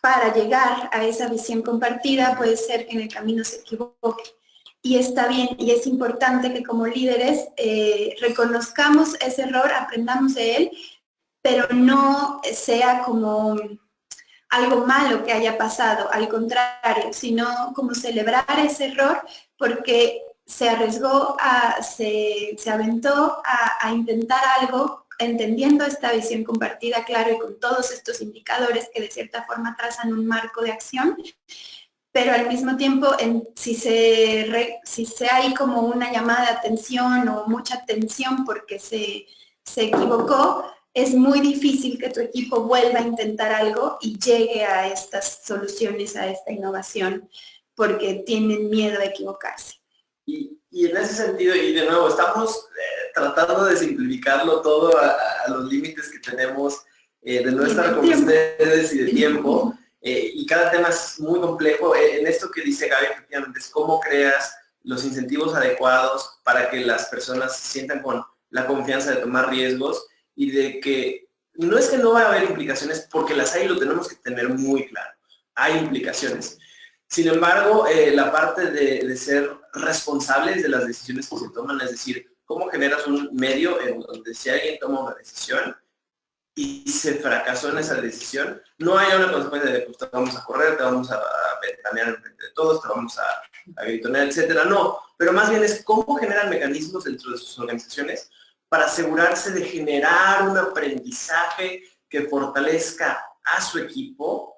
para llegar a esa visión compartida, puede ser que en el camino se equivoque. Y está bien, y es importante que como líderes reconozcamos ese error, aprendamos de él, pero no sea como algo malo que haya pasado, al contrario, sino como celebrar ese error porque se arriesgó, se aventó a intentar algo, entendiendo esta visión compartida, claro, y con todos estos indicadores que de cierta forma trazan un marco de acción, pero al mismo tiempo, si se hay como una llamada de atención o mucha tensión porque se equivocó, es muy difícil que tu equipo vuelva a intentar algo y llegue a estas soluciones, a esta innovación, porque tienen miedo a equivocarse. Y en ese sentido, y de nuevo, estamos tratando de simplificarlo todo a los límites que tenemos de no estar con ustedes y de tiempo, y cada tema es muy complejo. En esto que dice Gaby, efectivamente, es cómo creas los incentivos adecuados para que las personas se sientan con la confianza de tomar riesgos, y de que no es que no va a haber implicaciones, porque las hay y lo tenemos que tener muy claro. Hay implicaciones. Sin embargo, la parte de ser responsables de las decisiones que se toman, es decir, cómo generas un medio en donde si alguien toma una decisión, y se fracasó en esa decisión, no haya una consecuencia de pues te vamos a correr, te vamos a ventanear en frente de todos, te vamos a gritonear, etcétera. No, pero más bien es cómo generan mecanismos dentro de sus organizaciones para asegurarse de generar un aprendizaje que fortalezca a su equipo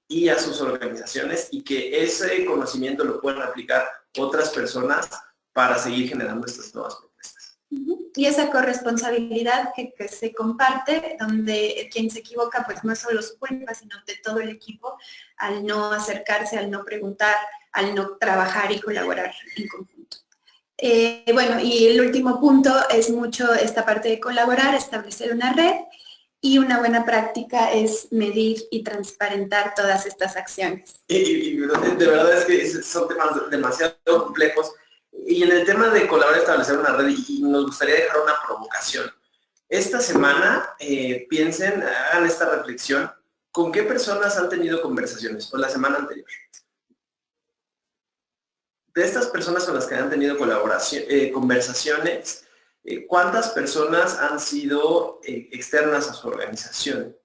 y a sus organizaciones y que ese conocimiento lo puedan aplicar otras personas para seguir generando estas nuevas propuestas. Y esa corresponsabilidad que se comparte, donde quien se equivoca pues no es solo su culpa, sino de todo el equipo, al no acercarse, al no preguntar, al no trabajar y colaborar en conjunto. Bueno, y el último punto es mucho esta parte de colaborar, establecer una red, y una buena práctica es medir y transparentar todas estas acciones. Y de verdad es que son temas demasiado complejos. Y en el tema de colaborar y establecer una red, y nos gustaría dejar una provocación. Esta semana, piensen, hagan esta reflexión, ¿con qué personas han tenido conversaciones? O la semana anterior. De estas personas con las que han tenido conversaciones, ¿cuántas personas han sido externas a su organización?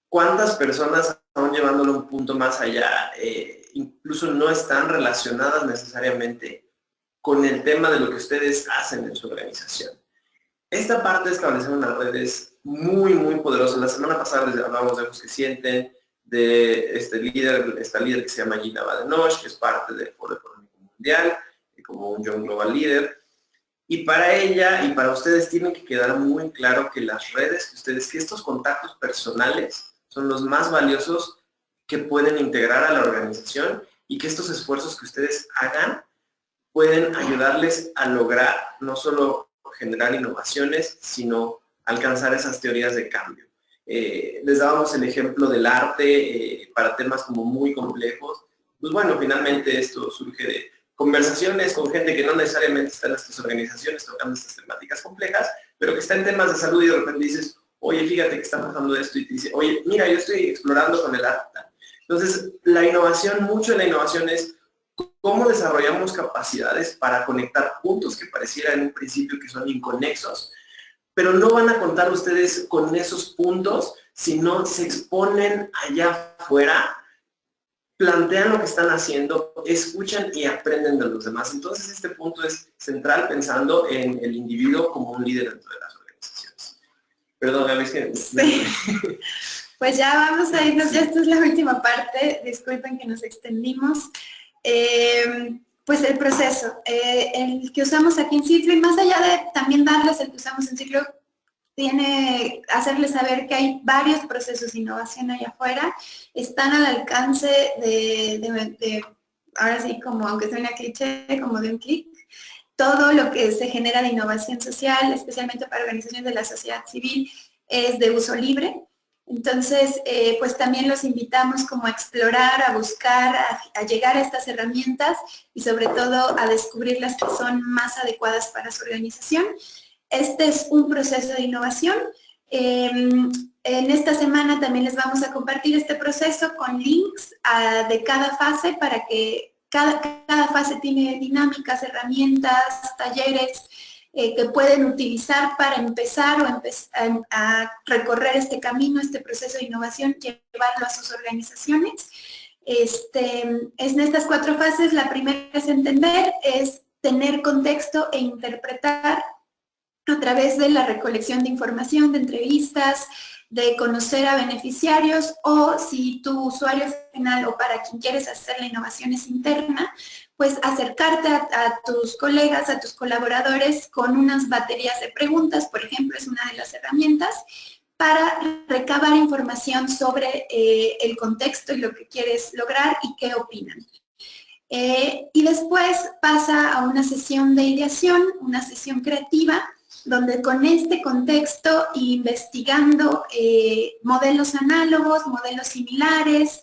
¿Cuántas personas, aún llevándolo un punto más allá, incluso no están relacionadas necesariamente con el tema de lo que ustedes hacen en su organización? Esta parte de establecer una red es muy, muy poderosa. La semana pasada les hablábamos de los que sienten, de esta líder que se llama Gina Badenoch, que es parte del Foro Económico Mundial, como un Young Global Leader. Y para ella y para ustedes tiene que quedar muy claro que las redes que estos contactos personales son los más valiosos que pueden integrar a la organización y que estos esfuerzos que ustedes hagan pueden ayudarles a lograr no solo generar innovaciones, sino alcanzar esas teorías de cambio. Les dábamos el ejemplo del arte para temas como muy complejos. Pues bueno, finalmente esto surge de conversaciones con gente que no necesariamente está en estas organizaciones tocando estas temáticas complejas, pero que está en temas de salud y de repente dices, oye, fíjate que está pasando esto, y te dice, oye, mira, yo estoy explorando con el arte. Entonces, la innovación, mucho de la innovación es cómo desarrollamos capacidades para conectar puntos que pareciera en un principio que son inconexos, pero no van a contar ustedes con esos puntos si no se exponen allá afuera, plantean lo que están haciendo, escuchan y aprenden de los demás. Entonces este punto es central pensando en el individuo como un líder dentro de las organizaciones. Perdón, Gaby, es que... Sí. Pues ya vamos a irnos, ya esta es la última parte, disculpen que nos extendimos. Pues el proceso, el que usamos aquí en Ciclo, y más allá de también darles el que usamos en Ciclo, tiene hacerles saber que hay varios procesos de innovación allá afuera, están al alcance de ahora sí, como aunque suene cliché, como de un clic. Todo lo que se genera de innovación social, especialmente para organizaciones de la sociedad civil, es de uso libre. Entonces, pues también los invitamos como a explorar, a buscar, a llegar a estas herramientas y sobre todo a descubrir las que son más adecuadas para su organización. Este es un proceso de innovación. En esta semana también les vamos a compartir este proceso con links de cada fase para que cada fase tiene dinámicas, herramientas, talleres que pueden utilizar para empezar a recorrer este camino, este proceso de innovación, llevarlo a sus organizaciones. En estas 4 fases, la primera es entender, es tener contexto e interpretar a través de la recolección de información, de entrevistas, de conocer a beneficiarios, o si tu usuario final o para quien quieres hacer la innovación es interna, pues acercarte a tus colegas, a tus colaboradores con unas baterías de preguntas, por ejemplo, es una de las herramientas, para recabar información sobre el contexto y lo que quieres lograr y qué opinan. Y después pasa a una sesión de ideación, una sesión creativa, donde con este contexto, investigando modelos análogos, modelos similares,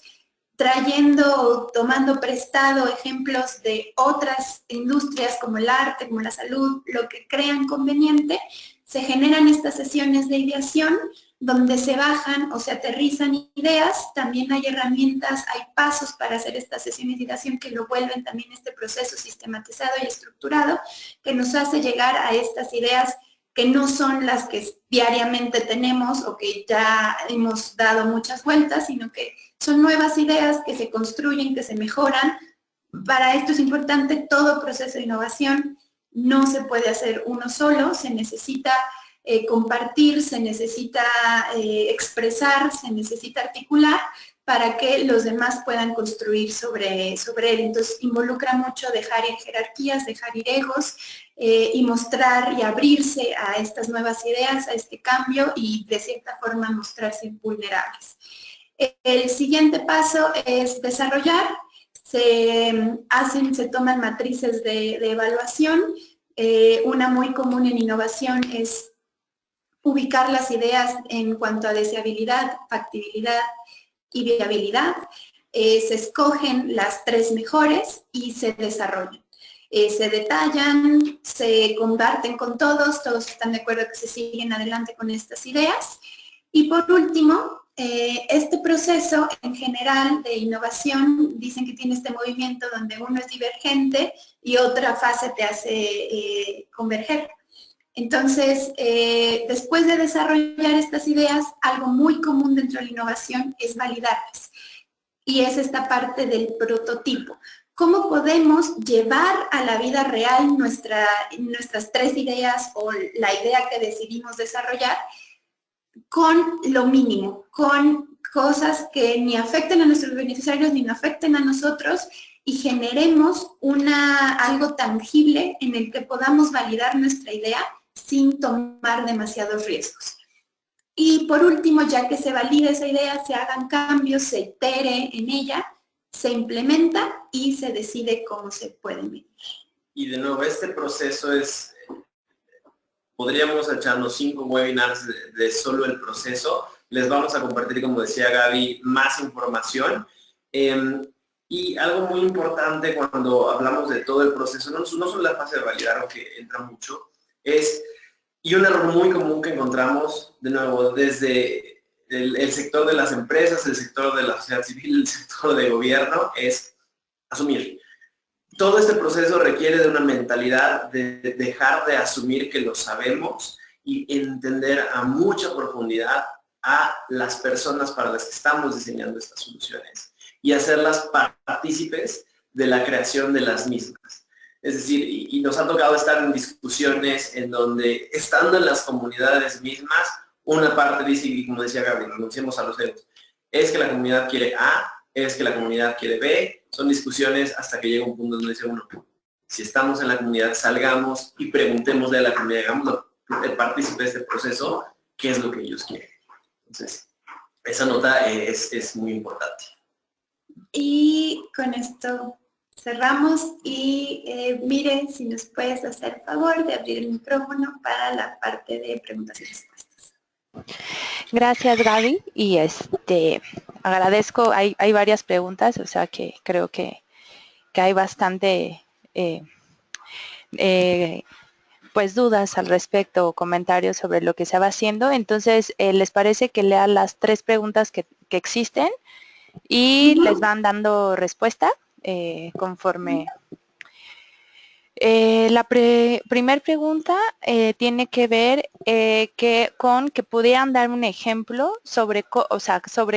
trayendo o tomando prestado ejemplos de otras industrias como el arte, como la salud, lo que crean conveniente, se generan estas sesiones de ideación donde se bajan o se aterrizan ideas. También hay herramientas, hay pasos para hacer estas sesiones de ideación que lo vuelven también este proceso sistematizado y estructurado, que nos hace llegar a estas ideas que no son las que diariamente tenemos o que ya hemos dado muchas vueltas, sino que son nuevas ideas que se construyen, que se mejoran. Para esto es importante todo proceso de innovación. No se puede hacer uno solo, se necesita compartir, se necesita expresar, se necesita articular para que los demás puedan construir sobre él. Entonces, involucra mucho dejar ir jerarquías, dejar ir egos y mostrar y abrirse a estas nuevas ideas, a este cambio y de cierta forma mostrarse vulnerables. El siguiente paso es desarrollar. Se toman matrices de evaluación. Una muy común en innovación es ubicar las ideas en cuanto a deseabilidad, factibilidad y viabilidad. Se escogen las 3 mejores y se desarrollan. Se detallan, se comparten con todos están de acuerdo que se siguen adelante con estas ideas. Y por último, este proceso en general de innovación, dicen que tiene este movimiento donde uno es divergente y otra fase te hace converger. Entonces, después de desarrollar estas ideas, algo muy común dentro de la innovación es validarlas. Y es esta parte del prototipo. ¿Cómo podemos llevar a la vida real nuestras 3 ideas o la idea que decidimos desarrollar con lo mínimo, con cosas que ni afecten a nuestros beneficiarios ni nos afecten a nosotros y generemos algo tangible en el que podamos validar nuestra idea sin tomar demasiados riesgos? Y por último, ya que se valide esa idea, se hagan cambios, se itere en ella, se implementa y se decide cómo se pueden medir. Y de nuevo, este proceso podríamos echarnos 5 webinars de solo el proceso. Les vamos a compartir, como decía Gaby, más información. Y algo muy importante cuando hablamos de todo el proceso, no solo la fase de validar, aunque entra mucho, y un error muy común que encontramos, de nuevo, desde el sector de las empresas, el sector de la sociedad civil, el sector de gobierno, es asumir. Todo este proceso requiere de una mentalidad de dejar de asumir que lo sabemos y entender a mucha profundidad a las personas para las que estamos diseñando estas soluciones y hacerlas partícipes de la creación de las mismas. Es decir, y nos ha tocado estar en discusiones en donde, estando en las comunidades mismas, una parte dice, y como decía Gabriel, renunciemos a los egos, es que la comunidad quiere A, es que la comunidad quiere B, son discusiones hasta que llega un punto donde dice uno, si estamos en la comunidad, salgamos y preguntémosle a la comunidad, digamos, el partícipe de este proceso, qué es lo que ellos quieren. Entonces, esa nota es muy importante. Y con esto cerramos y Mire, si nos puedes hacer el favor de abrir el micrófono para la parte de preguntas y respuestas. Gracias, Gaby. Y agradezco, hay varias preguntas, o sea que creo que hay bastante pues dudas al respecto o comentarios sobre lo que se va haciendo. Entonces, ¿les parece que lea las 3 preguntas que existen y les van dando respuesta conforme? La primer pregunta tiene que ver con que pudieran dar un ejemplo sobre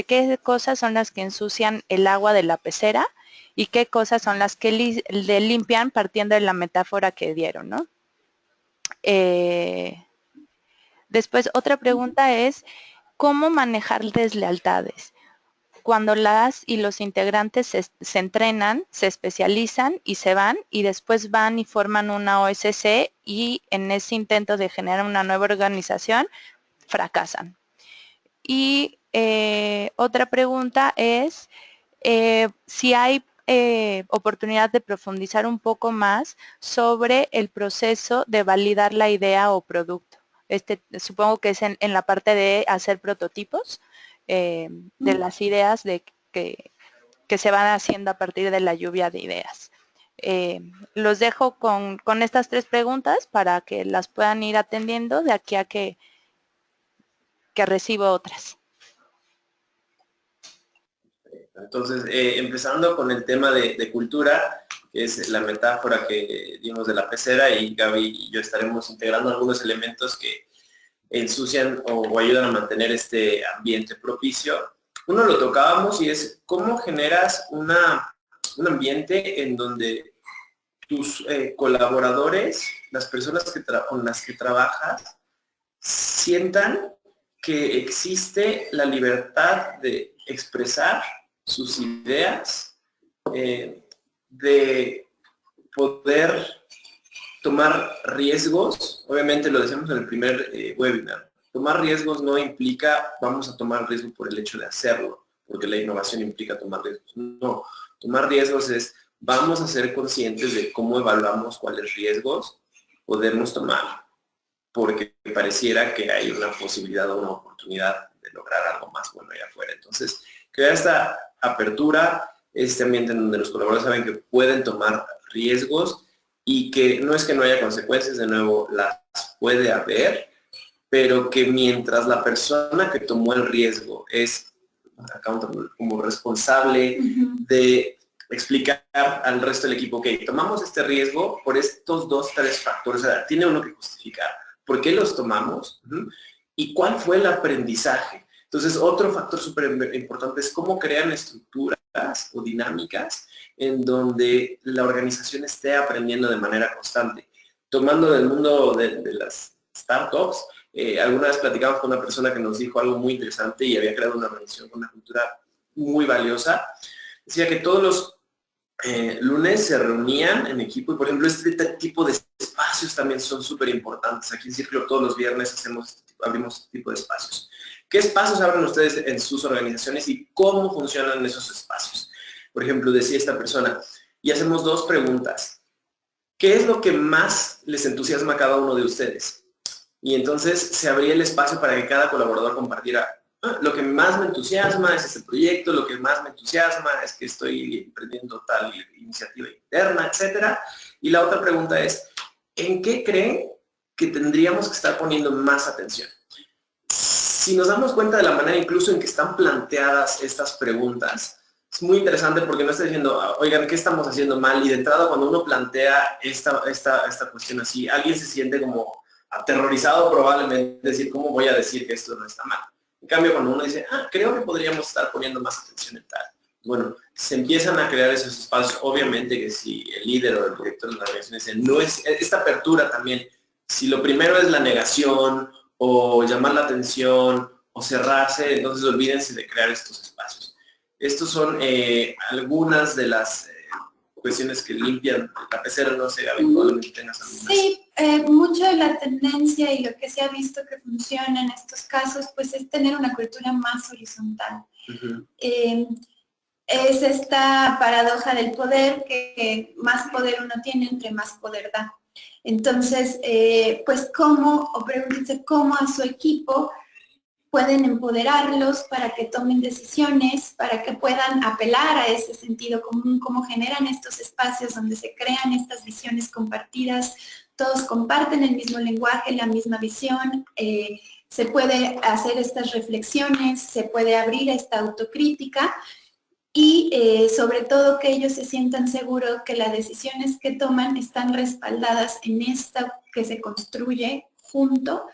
qué cosas son las que ensucian el agua de la pecera y qué cosas son las que limpian, partiendo de la metáfora que dieron, ¿no? Después, otra pregunta es, ¿cómo manejar deslealtades? Cuando las y los integrantes se entrenan, se especializan y se van, y después van y forman una OSC y en ese intento de generar una nueva organización, fracasan. Y otra pregunta es si hay oportunidad de profundizar un poco más sobre el proceso de validar la idea o producto. Supongo que es en la parte de hacer prototipos de las ideas que se van haciendo a partir de la lluvia de ideas. Los dejo con estas 3 preguntas para que las puedan ir atendiendo de aquí a que recibo otras. Entonces, empezando con el tema de cultura, que es la metáfora que dimos de la pecera, y Gaby y yo estaremos integrando algunos elementos que ensucian o ayudan a mantener este ambiente propicio. Uno lo tocábamos y es cómo generas un ambiente en donde tus colaboradores, las personas con las que trabajas, sientan que existe la libertad de expresar sus ideas, de poder tomar riesgos. Obviamente lo decíamos en el primer webinar, tomar riesgos no implica vamos a tomar riesgo por el hecho de hacerlo, porque la innovación implica tomar riesgos. No, tomar riesgos es vamos a ser conscientes de cómo evaluamos cuáles riesgos podemos tomar, porque pareciera que hay una posibilidad o una oportunidad de lograr algo más bueno allá afuera. Entonces, crear esta apertura, este ambiente en donde los colaboradores saben que pueden tomar riesgos y que no es que no haya consecuencias, de nuevo, las puede haber, pero que mientras la persona que tomó el riesgo es accountable, como responsable de explicar al resto del equipo, que tomamos este riesgo por estos 2, 3 factores, o sea, tiene uno que justificar por qué los tomamos y cuál fue el aprendizaje. Entonces, otro factor súper importante es cómo crean estructuras o dinámicas en donde la organización esté aprendiendo de manera constante. Tomando del mundo de las startups, alguna vez platicamos con una persona que nos dijo algo muy interesante y había creado una organización con una cultura muy valiosa. Decía que todos los lunes se reunían en equipo y, por ejemplo, este tipo de espacios también son súper importantes. Aquí en Círculo todos los viernes abrimos este tipo de espacios. ¿Qué espacios abren ustedes en sus organizaciones y cómo funcionan esos espacios? Por ejemplo, decía esta persona, y hacemos 2 preguntas. ¿Qué es lo que más les entusiasma a cada uno de ustedes? Y entonces se abría el espacio para que cada colaborador compartiera lo que más me entusiasma es este proyecto, lo que más me entusiasma es que estoy emprendiendo tal iniciativa interna, etcétera. Y la otra pregunta es, ¿en qué creen que tendríamos que estar poniendo más atención? Si nos damos cuenta de la manera incluso en que están planteadas estas preguntas, es muy interesante porque no está diciendo, oigan, ¿qué estamos haciendo mal? Y de entrada, cuando uno plantea esta cuestión así, alguien se siente como aterrorizado probablemente, decir, ¿cómo voy a decir que esto no está mal? En cambio, cuando uno dice, creo que podríamos estar poniendo más atención en tal. Bueno, se empiezan a crear esos espacios. Obviamente que si el líder o el director de la organización dice, no es esta apertura también, si lo primero es la negación o llamar la atención o cerrarse, entonces olvídense de crear estos espacios. Estos son algunas de las cuestiones que limpian la pecera, no sé, Gaby, probablemente tengas algunas. Sí, mucho de la tendencia y lo que se ha visto que funciona en estos casos, pues es tener una cultura más horizontal. Es esta paradoja del poder, que más poder uno tiene, entre más poder da. Entonces, pues pregúntense cómo a su equipo pueden empoderarlos para que tomen decisiones, para que puedan apelar a ese sentido común, cómo generan estos espacios donde se crean estas visiones compartidas, todos comparten el mismo lenguaje, la misma visión, se puede hacer estas reflexiones, se puede abrir esta autocrítica y sobre todo que ellos se sientan seguros que las decisiones que toman están respaldadas en esto que se construye junto.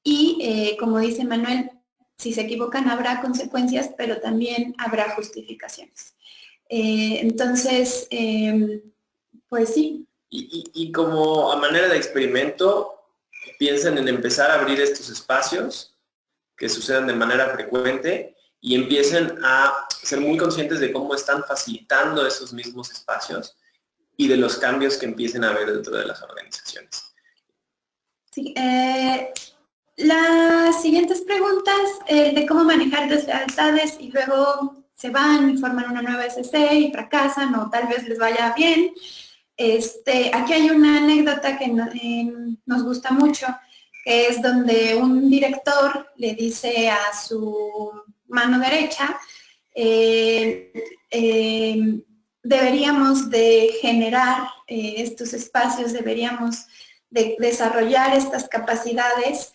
Y como dice Manuel, si se equivocan habrá consecuencias, pero también habrá justificaciones. Entonces, pues sí. Y como a manera de experimento, piensen en empezar a abrir estos espacios que sucedan de manera frecuente y empiecen a ser muy conscientes de cómo están facilitando esos mismos espacios y de los cambios que empiecen a haber dentro de las organizaciones. Sí, las siguientes preguntas, de cómo manejar deslealtades y luego se van y forman una nueva SC y fracasan o tal vez les vaya bien. Aquí hay una anécdota que nos gusta mucho, que es donde un director le dice a su mano derecha, deberíamos de generar estos espacios, deberíamos de desarrollar estas capacidades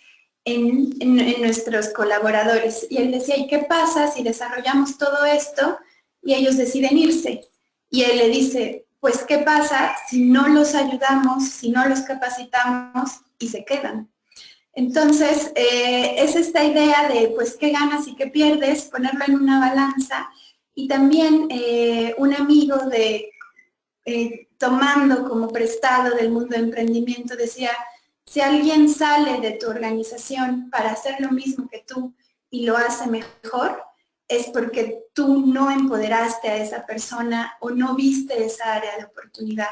en nuestros colaboradores. Y él decía, ¿y qué pasa si desarrollamos todo esto y ellos deciden irse? Y él le dice, pues ¿qué pasa si no los ayudamos, si no los capacitamos y se quedan? Entonces, es esta idea de, pues, qué ganas y qué pierdes, ponerlo en una balanza. Y también un amigo tomando como prestado del mundo de emprendimiento decía, si alguien sale de tu organización para hacer lo mismo que tú y lo hace mejor, es porque tú no empoderaste a esa persona o no viste esa área de oportunidad.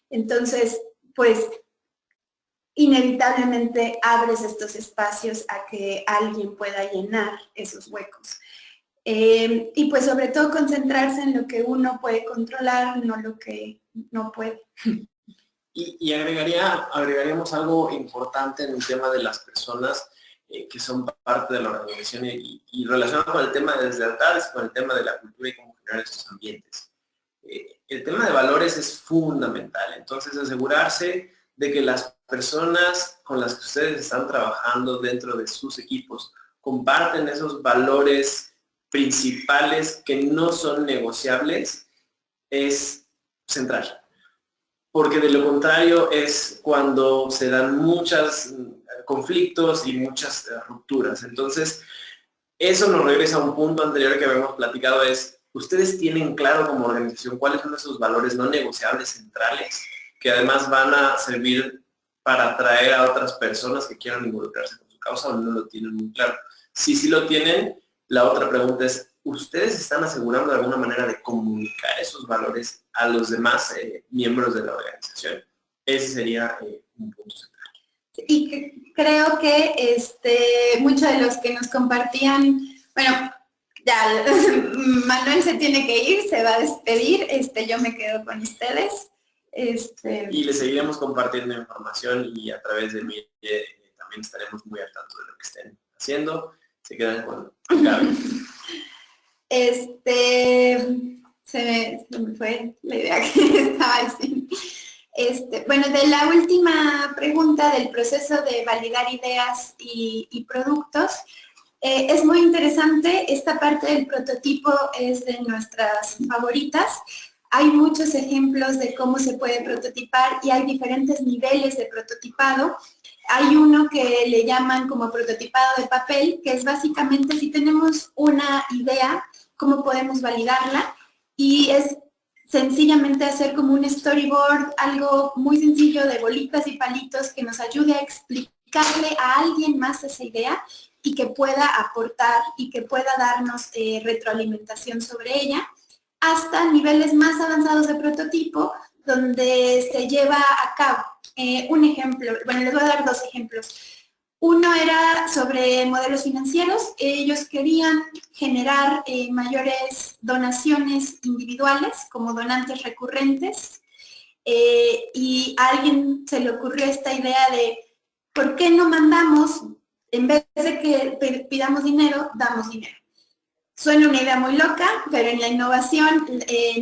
Entonces, pues, inevitablemente abres estos espacios a que alguien pueda llenar esos huecos. Y pues sobre todo concentrarse en lo que uno puede controlar, no lo que no puede. Y agregaríamos algo importante en el tema de las personas que son parte de la organización y relacionado con el tema de deslealtades, con el tema de la cultura y cómo generar estos ambientes. El tema de valores es fundamental, entonces asegurarse de que las personas con las que ustedes están trabajando dentro de sus equipos comparten esos valores principales que no son negociables es central. Porque de lo contrario es cuando se dan muchos conflictos y muchas rupturas. Entonces, eso nos regresa a un punto anterior que habíamos platicado, es, ustedes tienen claro como organización cuáles son esos valores no negociables centrales, que además van a servir para atraer a otras personas que quieran involucrarse con su causa o no lo tienen muy claro. Si sí lo tienen, la otra pregunta es, ¿ustedes están asegurando de alguna manera de comunicar esos valores a los demás miembros de la organización? Ese sería un punto central. Y creo que muchos de los que nos compartían, bueno, ya Manuel se tiene que ir, se va a despedir, yo me quedo con ustedes. Y le seguiremos compartiendo información y a través de mí también estaremos muy al tanto de lo que estén haciendo. Se quedan con Gaby. Se me fue la idea que estaba diciendo. Bueno, de la última pregunta del proceso de validar ideas y productos, es muy interesante. Esta parte del prototipo es de nuestras favoritas. Hay muchos ejemplos de cómo se puede prototipar y hay diferentes niveles de prototipado. Hay uno que le llaman como prototipado de papel, que es básicamente si tenemos una idea, cómo podemos validarla, y es sencillamente hacer como un storyboard, algo muy sencillo de bolitas y palitos que nos ayude a explicarle a alguien más esa idea y que pueda aportar y que pueda darnos retroalimentación sobre ella, hasta niveles más avanzados de prototipo, donde se lleva a cabo. Un ejemplo, bueno, les voy a dar dos ejemplos. Uno era sobre modelos financieros. Ellos querían generar mayores donaciones individuales como donantes recurrentes y a alguien se le ocurrió esta idea de ¿por qué no mandamos, en vez de que pidamos dinero, damos dinero? Suena una idea muy loca, pero en la innovación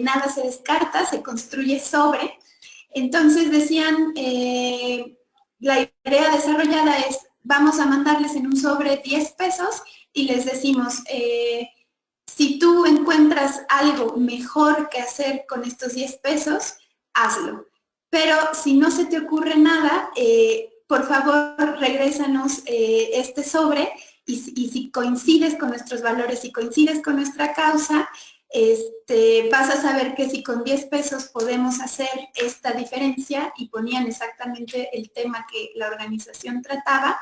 nada se descarta, se construye sobre. Entonces decían, la idea desarrollada es, vamos a mandarles en un sobre 10 pesos y les decimos, si tú encuentras algo mejor que hacer con estos 10 pesos, hazlo. Pero si no se te ocurre nada, por favor, regrésanos este sobre y si coincides con nuestros valores, si coincides con nuestra causa, vas a saber que si con 10 pesos podemos hacer esta diferencia, y ponían exactamente el tema que la organización trataba,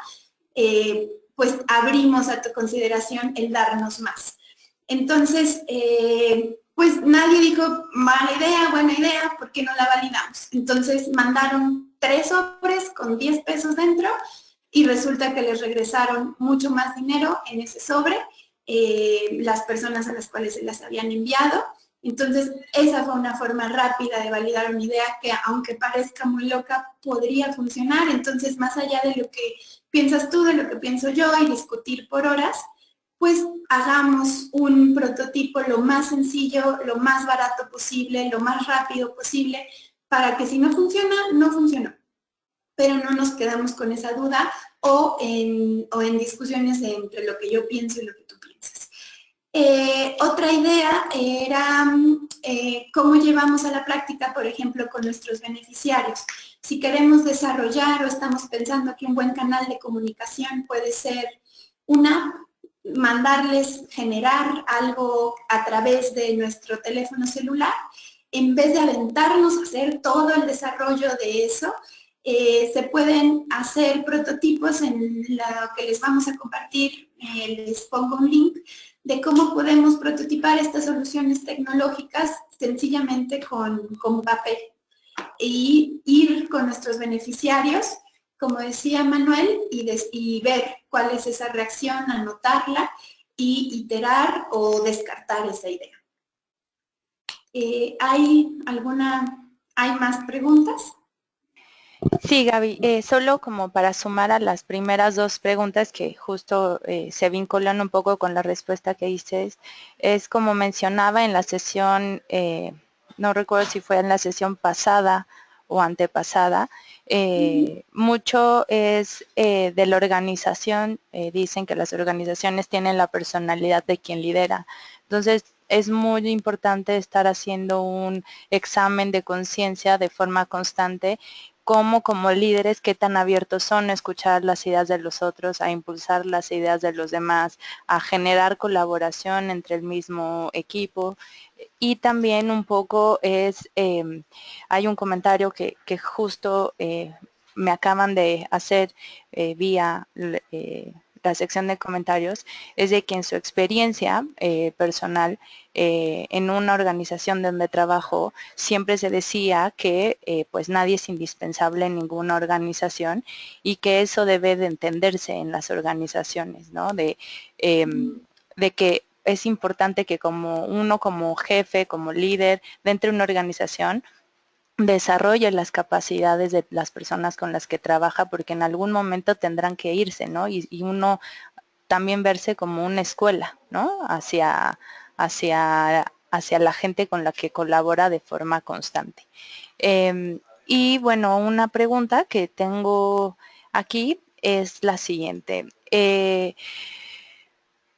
pues abrimos a tu consideración el darnos más. Entonces, pues nadie dijo, mala idea, buena idea, ¿por qué no la validamos? Entonces mandaron 3 sobres con 10 pesos dentro y resulta que les regresaron mucho más dinero en ese sobre, las personas a las cuales se las habían enviado. Entonces, esa fue una forma rápida de validar una idea que, aunque parezca muy loca, podría funcionar. Entonces, más allá de lo que piensas tú, de lo que pienso yo, y discutir por horas, pues hagamos un prototipo lo más sencillo, lo más barato posible, lo más rápido posible, para que si no funciona, no funcionó. Pero no nos quedamos con esa duda o en discusiones entre lo que yo pienso y lo que tú piensas. Otra idea era cómo llevamos a la práctica, por ejemplo, con nuestros beneficiarios. Si queremos desarrollar o estamos pensando que un buen canal de comunicación puede ser mandarles generar algo a través de nuestro teléfono celular, en vez de aventarnos a hacer todo el desarrollo de eso, se pueden hacer prototipos en lo que les vamos a compartir, les pongo un link, de cómo podemos prototipar estas soluciones tecnológicas sencillamente con papel y ir con nuestros beneficiarios, como decía Manuel, y ver cuál es esa reacción, anotarla y iterar o descartar esa idea. ¿Hay más preguntas? Sí, Gaby, solo como para sumar a las primeras dos preguntas que justo se vinculan un poco con la respuesta que dices, es como mencionaba en la sesión, no recuerdo si fue en la sesión pasada o antepasada, mucho es de la organización, dicen que las organizaciones tienen la personalidad de quien lidera, entonces es muy importante estar haciendo un examen de conciencia de forma constante, como líderes, qué tan abiertos son a escuchar las ideas de los otros, a impulsar las ideas de los demás, a generar colaboración entre el mismo equipo. Y también un poco hay un comentario que justo me acaban de hacer vía la sección de comentarios, es de que en su experiencia personal en una organización donde trabajó, siempre se decía que pues nadie es indispensable en ninguna organización y que eso debe de entenderse en las organizaciones, ¿no? De que es importante que uno como jefe, como líder dentro de una organización, desarrolle las capacidades de las personas con las que trabaja, porque en algún momento tendrán que irse, ¿no? Y uno también verse como una escuela, ¿no? Hacia la gente con la que colabora de forma constante. Y bueno, una pregunta que tengo aquí es la siguiente.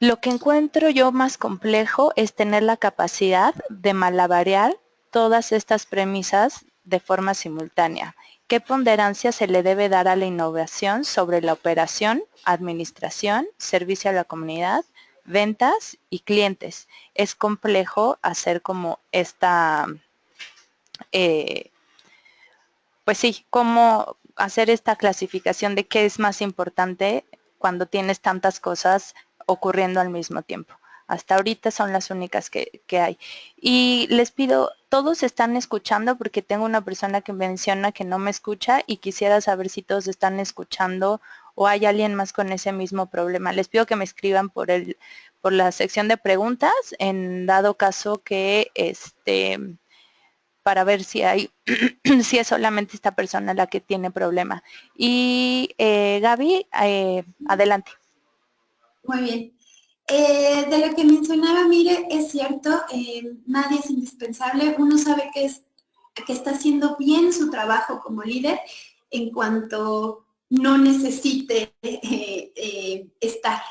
Lo que encuentro yo más complejo es tener la capacidad de malabarear todas estas premisas de forma simultánea. ¿Qué ponderancia se le debe dar a la innovación sobre la operación, administración, servicio a la comunidad, ventas y clientes? Es complejo hacer como pues sí, cómo hacer esta clasificación de qué es más importante cuando tienes tantas cosas ocurriendo al mismo tiempo. Hasta ahorita son las únicas que hay. Y les pido, todos están escuchando porque tengo una persona que menciona que no me escucha y quisiera saber si todos están escuchando o hay alguien más con ese mismo problema. Les pido que me escriban por la sección de preguntas, en dado caso que para ver si si es solamente esta persona la que tiene problema. Y Gaby, adelante. Muy bien. De lo que mencionaba, mire, es cierto, nadie es indispensable. Uno sabe que está haciendo bien su trabajo como líder en cuanto no necesite estar.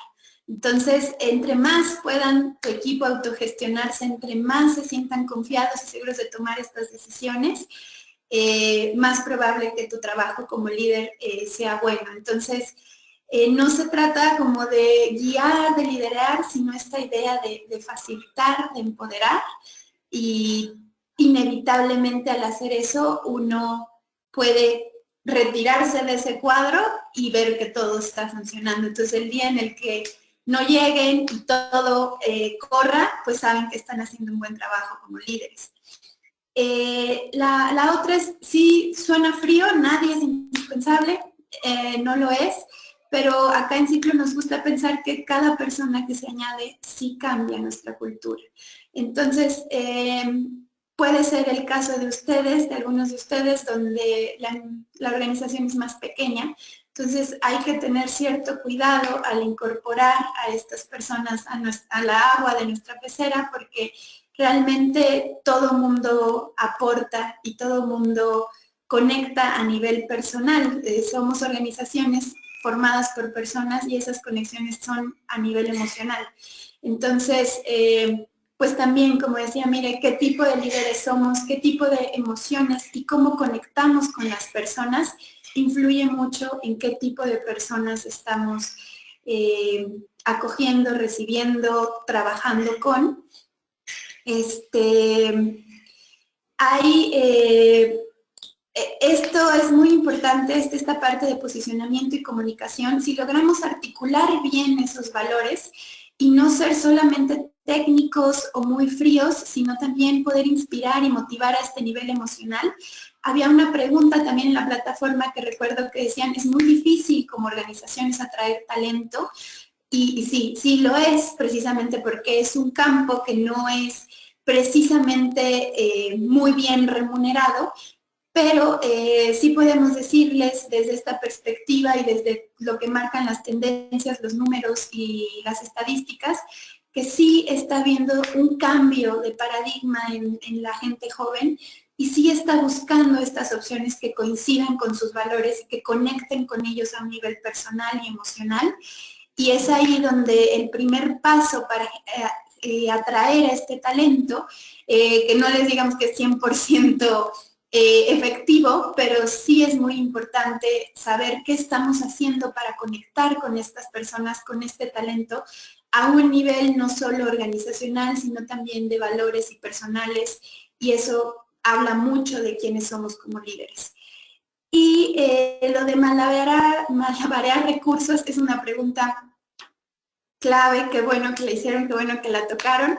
Entonces, entre más puedan tu equipo autogestionarse, entre más se sientan confiados y seguros de tomar estas decisiones, más probable que tu trabajo como líder sea bueno. Entonces, no se trata como de guiar, de liderar, sino esta idea de facilitar, de empoderar, y inevitablemente al hacer eso uno puede retirarse de ese cuadro y ver que todo está funcionando. Entonces el día en el que no lleguen y todo corra, pues saben que están haciendo un buen trabajo como líderes. La otra es, sí, suena frío, nadie es indispensable, no lo es, pero acá en Ciclo nos gusta pensar que cada persona que se añade sí cambia nuestra cultura. Entonces, puede ser el caso de ustedes, de algunos de ustedes, donde la organización es más pequeña. Entonces, hay que tener cierto cuidado al incorporar a estas personas a la agua de nuestra pecera, porque realmente todo mundo aporta y todo mundo conecta a nivel personal. Somos organizaciones formadas por personas y esas conexiones son a nivel emocional. Entonces, pues también, como decía, mire, qué tipo de líderes somos, qué tipo de emociones y cómo conectamos con las personas influye mucho en qué tipo de personas estamos acogiendo, recibiendo, trabajando con. Esto es muy importante, esta parte de posicionamiento y comunicación. Si logramos articular bien esos valores y no ser solamente técnicos o muy fríos, sino también poder inspirar y motivar a este nivel emocional. Había una pregunta también en la plataforma que recuerdo que decían, es muy difícil como organizaciones atraer talento. Y sí, sí lo es, precisamente porque es un campo que no es precisamente muy bien remunerado, pero sí podemos decirles desde esta perspectiva y desde lo que marcan las tendencias, los números y las estadísticas, que sí está habiendo un cambio de paradigma en la gente joven y sí está buscando estas opciones que coincidan con sus valores y que conecten con ellos a un nivel personal y emocional. Y es ahí donde el primer paso para atraer a este talento, que no les digamos que es 100% efectivo, pero sí es muy importante saber qué estamos haciendo para conectar con estas personas, con este talento, a un nivel no solo organizacional, sino también de valores y personales, y eso habla mucho de quiénes somos como líderes. Y lo de malabarear recursos es una pregunta clave, qué bueno que la hicieron, qué bueno que la tocaron.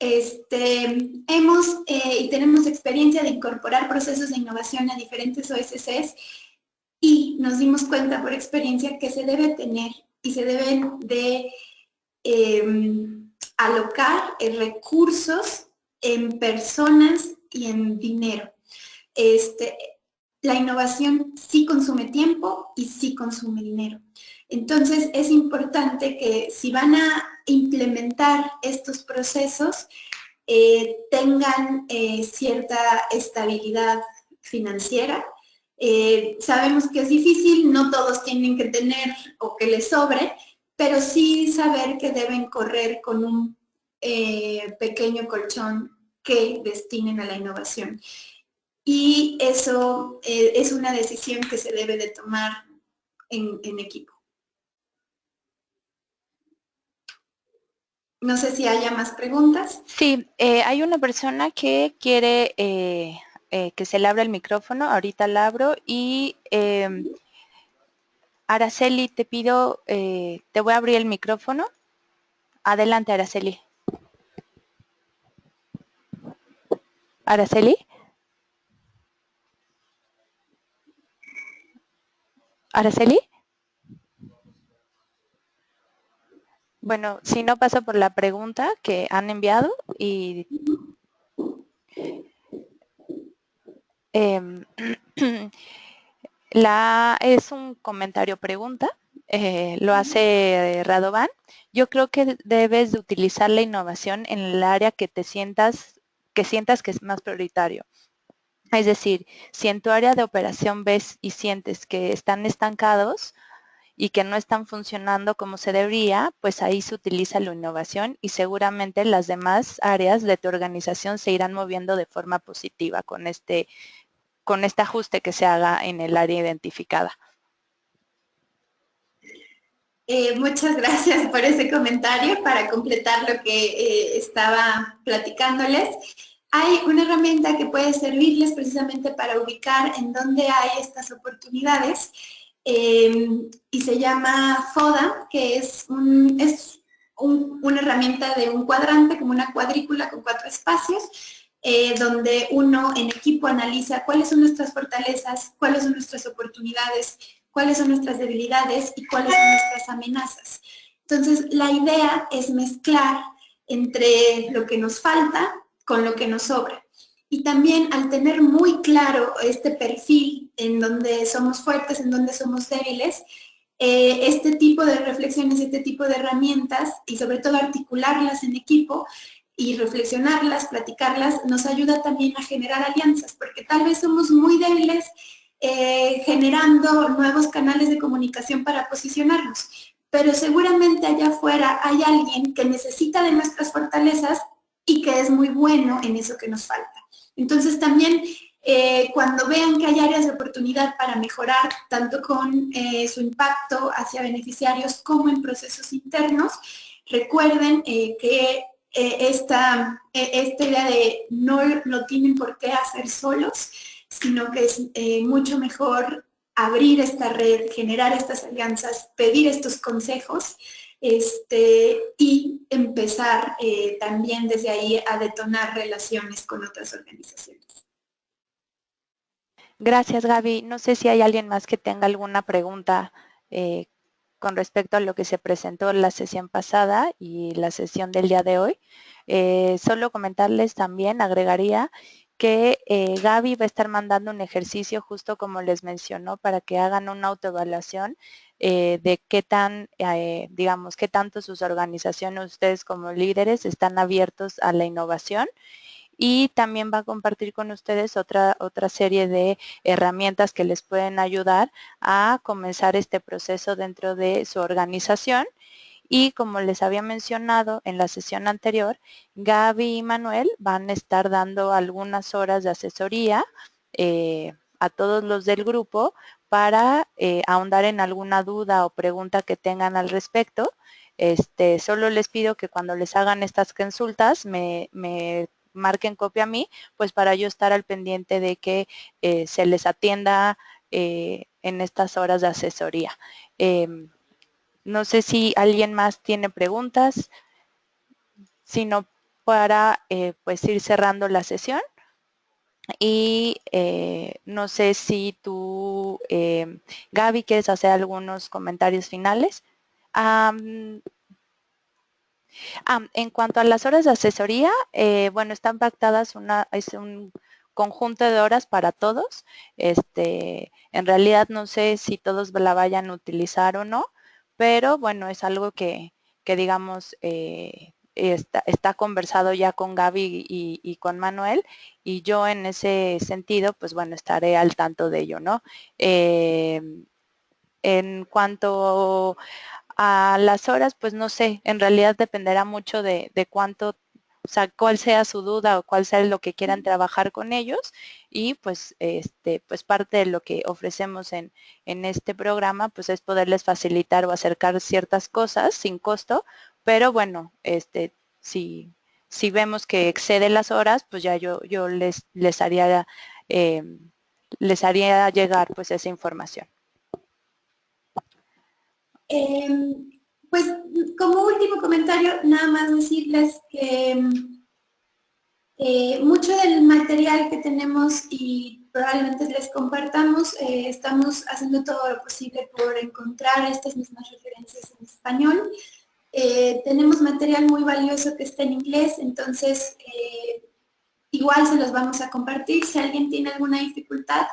Hemos y tenemos experiencia de incorporar procesos de innovación a diferentes OSCs y nos dimos cuenta por experiencia que se debe tener y se deben de alocar recursos en personas y en dinero. La innovación sí consume tiempo y sí consume dinero. Entonces es importante que si van a implementar estos procesos, tengan cierta estabilidad financiera. Sabemos que es difícil, no todos tienen que tener o que les sobre, pero sí saber que deben correr con un pequeño colchón que destinen a la innovación. Y eso es una decisión que se debe de tomar en equipo. No sé si haya más preguntas. Sí, hay una persona que quiere que se le abra el micrófono. Ahorita la abro y Araceli, te pido, te voy a abrir el micrófono. Adelante, Araceli. Araceli. Araceli. Bueno, si no paso por la pregunta que han enviado y es un comentario pregunta, lo hace Radovan. Yo creo que debes de utilizar la innovación en el área que sientas que es más prioritario. Es decir, si en tu área de operación ves y sientes que están estancados y que no están funcionando como se debería, pues ahí se utiliza la innovación y seguramente las demás áreas de tu organización se irán moviendo de forma positiva con este ajuste que se haga en el área identificada. Muchas gracias por ese comentario para completar lo que estaba platicándoles. Hay una herramienta que puede servirles precisamente para ubicar en dónde hay estas oportunidades y se llama FODA, que es una herramienta de un cuadrante, como una cuadrícula con 4 espacios, donde uno en equipo analiza cuáles son nuestras fortalezas, cuáles son nuestras oportunidades, cuáles son nuestras debilidades y cuáles son nuestras amenazas. Entonces, la idea es mezclar entre lo que nos falta con lo que nos sobra. Y también al tener muy claro este perfil en donde somos fuertes, en donde somos débiles, este tipo de reflexiones, este tipo de herramientas y sobre todo articularlas en equipo y reflexionarlas, platicarlas, nos ayuda también a generar alianzas, porque tal vez somos muy débiles generando nuevos canales de comunicación para posicionarnos. Pero seguramente allá afuera hay alguien que necesita de nuestras fortalezas y que es muy bueno en eso que nos falta. Entonces también cuando vean que hay áreas de oportunidad para mejorar, tanto con su impacto hacia beneficiarios como en procesos internos, recuerden que esta idea de no lo tienen por qué hacer solos, sino que es mucho mejor abrir esta red, generar estas alianzas, pedir estos consejos y empezar también desde ahí a detonar relaciones con otras organizaciones. Gracias, Gaby. No sé si hay alguien más que tenga alguna pregunta con respecto a lo que se presentó en la sesión pasada y la sesión del día de hoy. Solo comentarles también, agregaría que Gaby va a estar mandando un ejercicio justo como les mencionó para que hagan una autoevaluación de qué tan, digamos, qué tanto sus organizaciones, ustedes como líderes, están abiertos a la innovación. Y también va a compartir con ustedes otra serie de herramientas que les pueden ayudar a comenzar este proceso dentro de su organización. Y como les había mencionado en la sesión anterior, Gaby y Manuel van a estar dando algunas horas de asesoría a todos los del grupo para ahondar en alguna duda o pregunta que tengan al respecto. Solo les pido que cuando les hagan estas consultas me marquen copia a mí, pues para yo estar al pendiente de que se les atienda en estas horas de asesoría. No sé si alguien más tiene preguntas, sino para pues ir cerrando la sesión. Y no sé si tú, Gaby, quieres hacer algunos comentarios finales. En cuanto a las horas de asesoría, bueno, están pactadas es un conjunto de horas para todos. En realidad no sé si todos la vayan a utilizar o no, pero bueno, es algo que digamos, está conversado ya con Gaby y con Manuel, y yo en ese sentido, pues bueno, estaré al tanto de ello, ¿no? En cuanto a las horas, pues no sé, en realidad dependerá mucho de cuánto, o sea, cuál sea su duda o cuál sea lo que quieran trabajar con ellos, y pues pues parte de lo que ofrecemos en este programa pues es poderles facilitar o acercar ciertas cosas sin costo, pero bueno, si vemos que excede las horas, pues ya yo les haría llegar pues esa información. Pues como último comentario, nada más decirles que mucho del material que tenemos y probablemente les compartamos, estamos haciendo todo lo posible por encontrar estas mismas referencias en español. Tenemos material muy valioso que está en inglés, entonces igual se los vamos a compartir. Si alguien tiene alguna dificultad,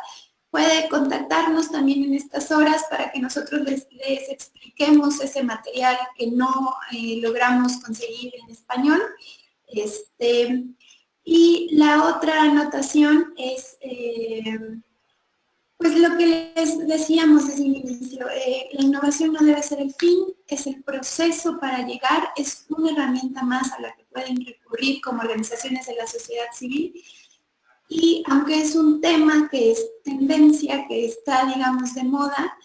puede contactarnos también en estas horas para que nosotros les expliquemos ese material que no logramos conseguir en español. Y la otra anotación es pues lo que les decíamos desde el inicio, la innovación no debe ser el fin, es el proceso para llegar, es una herramienta más a la que pueden recurrir como organizaciones de la sociedad civil. Y aunque es un tema que es tendencia, que está, digamos, de moda,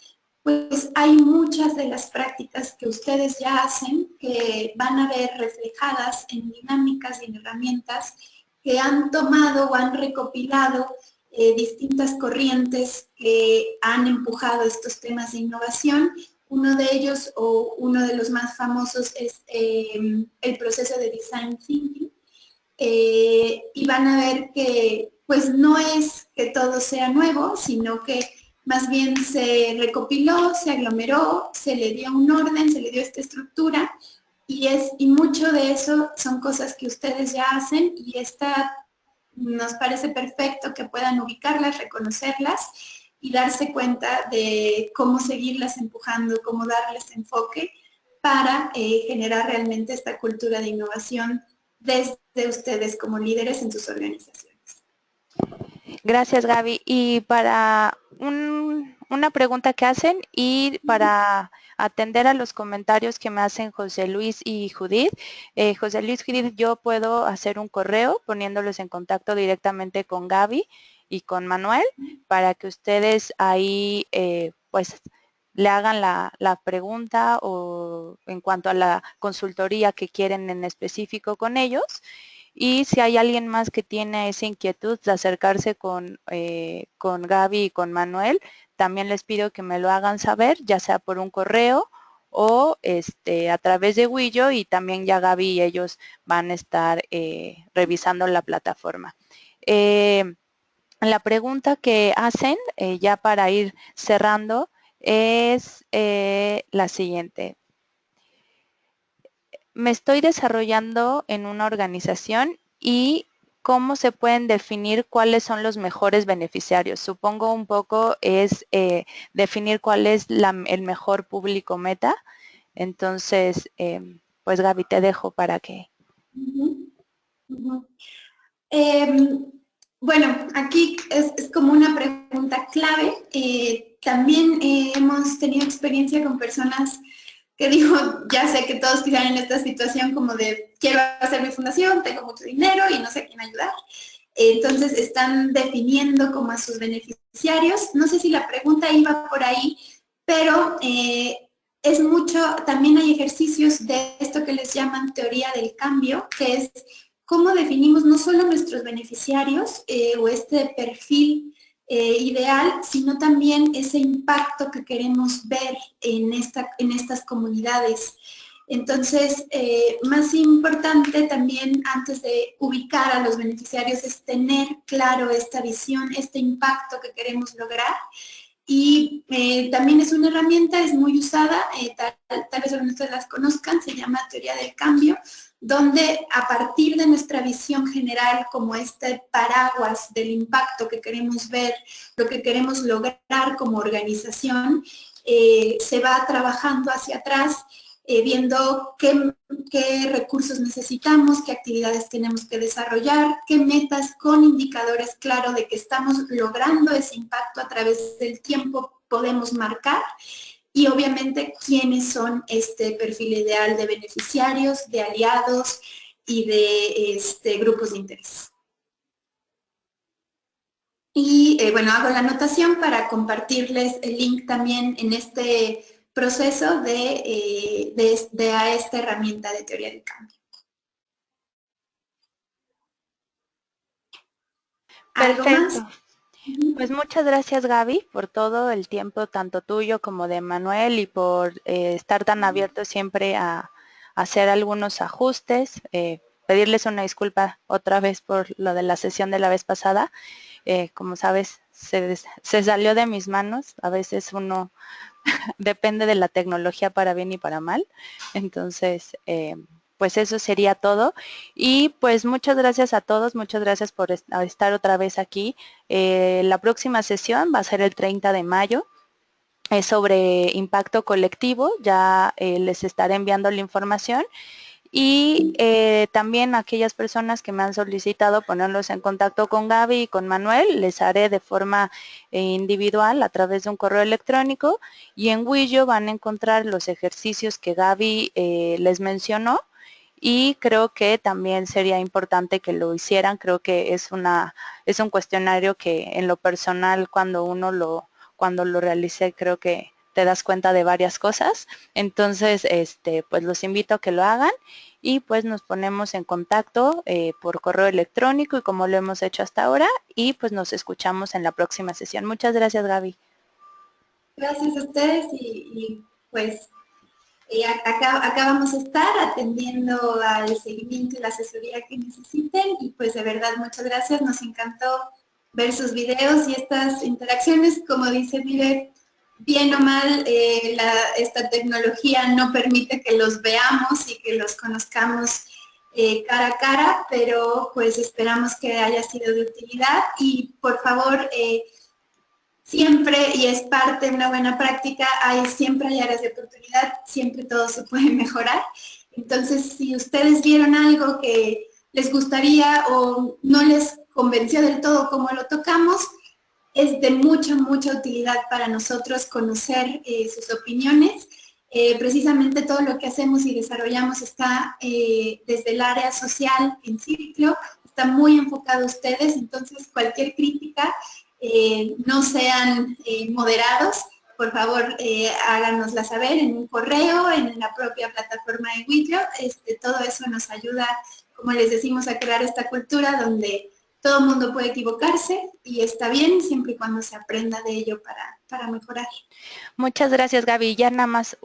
pues hay muchas de las prácticas que ustedes ya hacen que van a ver reflejadas en dinámicas y en herramientas que han tomado o han recopilado distintas corrientes que han empujado estos temas de innovación. Uno de ellos, o uno de los más famosos, es el proceso de design thinking. Y van a ver que pues no es que todo sea nuevo, sino que más bien se recopiló, se aglomeró, se le dio un orden, se le dio esta estructura, y mucho de eso son cosas que ustedes ya hacen, y nos parece perfecto que puedan ubicarlas, reconocerlas y darse cuenta de cómo seguirlas empujando, cómo darles enfoque para generar realmente esta cultura de innovación desde ustedes como líderes en sus organizaciones. Gracias, Gaby. Y para una pregunta que hacen y para atender a los comentarios que me hacen José Luis y Judith. José Luis y Judith, yo puedo hacer un correo poniéndolos en contacto directamente con Gaby y con Manuel para que ustedes ahí pues le hagan la pregunta o en cuanto a la consultoría que quieren en específico con ellos. Y si hay alguien más que tiene esa inquietud de acercarse con Gaby y con Manuel, también les pido que me lo hagan saber, ya sea por un correo o a través de Willo, y también ya Gaby y ellos van a estar revisando la plataforma. La pregunta que hacen, ya para ir cerrando, es la siguiente. Me estoy desarrollando en una organización y cómo se pueden definir cuáles son los mejores beneficiarios. Supongo un poco es definir cuál es el mejor público meta. Entonces, pues Gaby, te dejo para que... Bueno, aquí es como una pregunta clave. También hemos tenido experiencia con personas que digo, ya sé que todos quizás en esta situación como de quiero hacer mi fundación, tengo mucho dinero y no sé a quién ayudar. Entonces están definiendo como a sus beneficiarios. No sé si la pregunta iba por ahí, pero es mucho, también hay ejercicios de esto que les llaman teoría del cambio, que es cómo definimos no solo nuestros beneficiarios o este perfil ideal, sino también ese impacto que queremos ver en estas comunidades. Entonces, más importante también antes de ubicar a los beneficiarios es tener claro esta visión, este impacto que queremos lograr. Y también es una herramienta, es muy usada, tal vez algunos de ustedes las conozcan, se llama teoría del cambio, donde a partir de nuestra visión general como este paraguas del impacto que queremos ver, lo que queremos lograr como organización, se va trabajando hacia atrás, viendo qué recursos necesitamos, qué actividades tenemos que desarrollar, qué metas con indicadores claros de que estamos logrando ese impacto a través del tiempo podemos marcar. Y obviamente, quiénes son este perfil ideal de beneficiarios, de aliados y de grupos de interés. Y bueno, hago la anotación para compartirles el link también en este proceso a esta herramienta de teoría del cambio. Perfecto. Pues muchas gracias, Gaby, por todo el tiempo, tanto tuyo como de Manuel, y por estar tan abierto siempre a hacer algunos ajustes. Pedirles una disculpa otra vez por lo de la sesión de la vez pasada. Como sabes, se salió de mis manos. A veces uno depende de la tecnología para bien y para mal. Entonces, pues eso sería todo. Y pues muchas gracias a todos, muchas gracias por estar otra vez aquí. La próxima sesión va a ser el 30 de mayo. Es sobre impacto colectivo, ya les estaré enviando la información. Y también aquellas personas que me han solicitado ponerlos en contacto con Gaby y con Manuel, les haré de forma individual a través de un correo electrónico, y en Willo van a encontrar los ejercicios que Gaby les mencionó, y creo que también sería importante que lo hicieran. Creo que es un cuestionario que en lo personal cuando lo realicé, creo que te das cuenta de varias cosas. Entonces, pues los invito a que lo hagan, y pues nos ponemos en contacto por correo electrónico y como lo hemos hecho hasta ahora, y pues nos escuchamos en la próxima sesión. Muchas gracias, Gaby. Gracias a ustedes y pues acá vamos a estar atendiendo al seguimiento y la asesoría que necesiten, y pues de verdad muchas gracias, nos encantó ver sus videos y estas interacciones. Como dice Vive, bien o mal, esta tecnología no permite que los veamos y que los conozcamos cara a cara, pero pues esperamos que haya sido de utilidad. Y por favor, siempre, y es parte de una buena práctica, siempre hay áreas de oportunidad, siempre todo se puede mejorar. Entonces, si ustedes vieron algo que les gustaría o no les convenció del todo cómo lo tocamos. Es de mucha utilidad para nosotros conocer sus opiniones. Precisamente todo lo que hacemos y desarrollamos está desde el área social en Ciclo, está muy enfocado a ustedes, entonces cualquier crítica, no sean moderados, por favor háganosla saber en un correo, en la propia plataforma de Widrio. Todo eso nos ayuda, como les decimos, a crear esta cultura donde todo el mundo puede equivocarse y está bien siempre y cuando se aprenda de ello para mejorar. Muchas gracias, Gaby. Ya nada más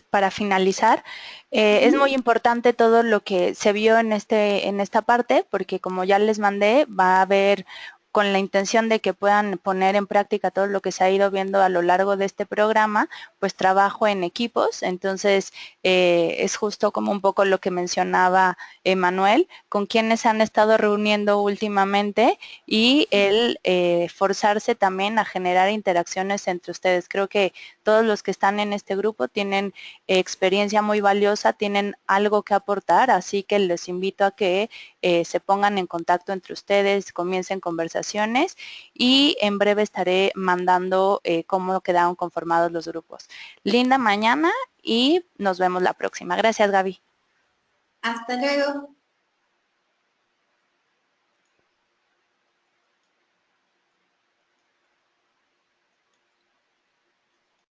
para finalizar, es muy importante todo lo que se vio en esta parte, porque como ya les mandé, va a haber, con la intención de que puedan poner en práctica todo lo que se ha ido viendo a lo largo de este programa, pues trabajo en equipos. Entonces, es justo como un poco lo que mencionaba Manuel, con quienes han estado reuniendo últimamente y el forzarse también a generar interacciones entre ustedes. Creo que todos los que están en este grupo tienen experiencia muy valiosa, tienen algo que aportar, así que les invito a que se pongan en contacto entre ustedes, comiencen conversaciones y en breve estaré mandando cómo quedaron conformados los grupos. Linda mañana y nos vemos la próxima. Gracias, Gaby. Hasta luego.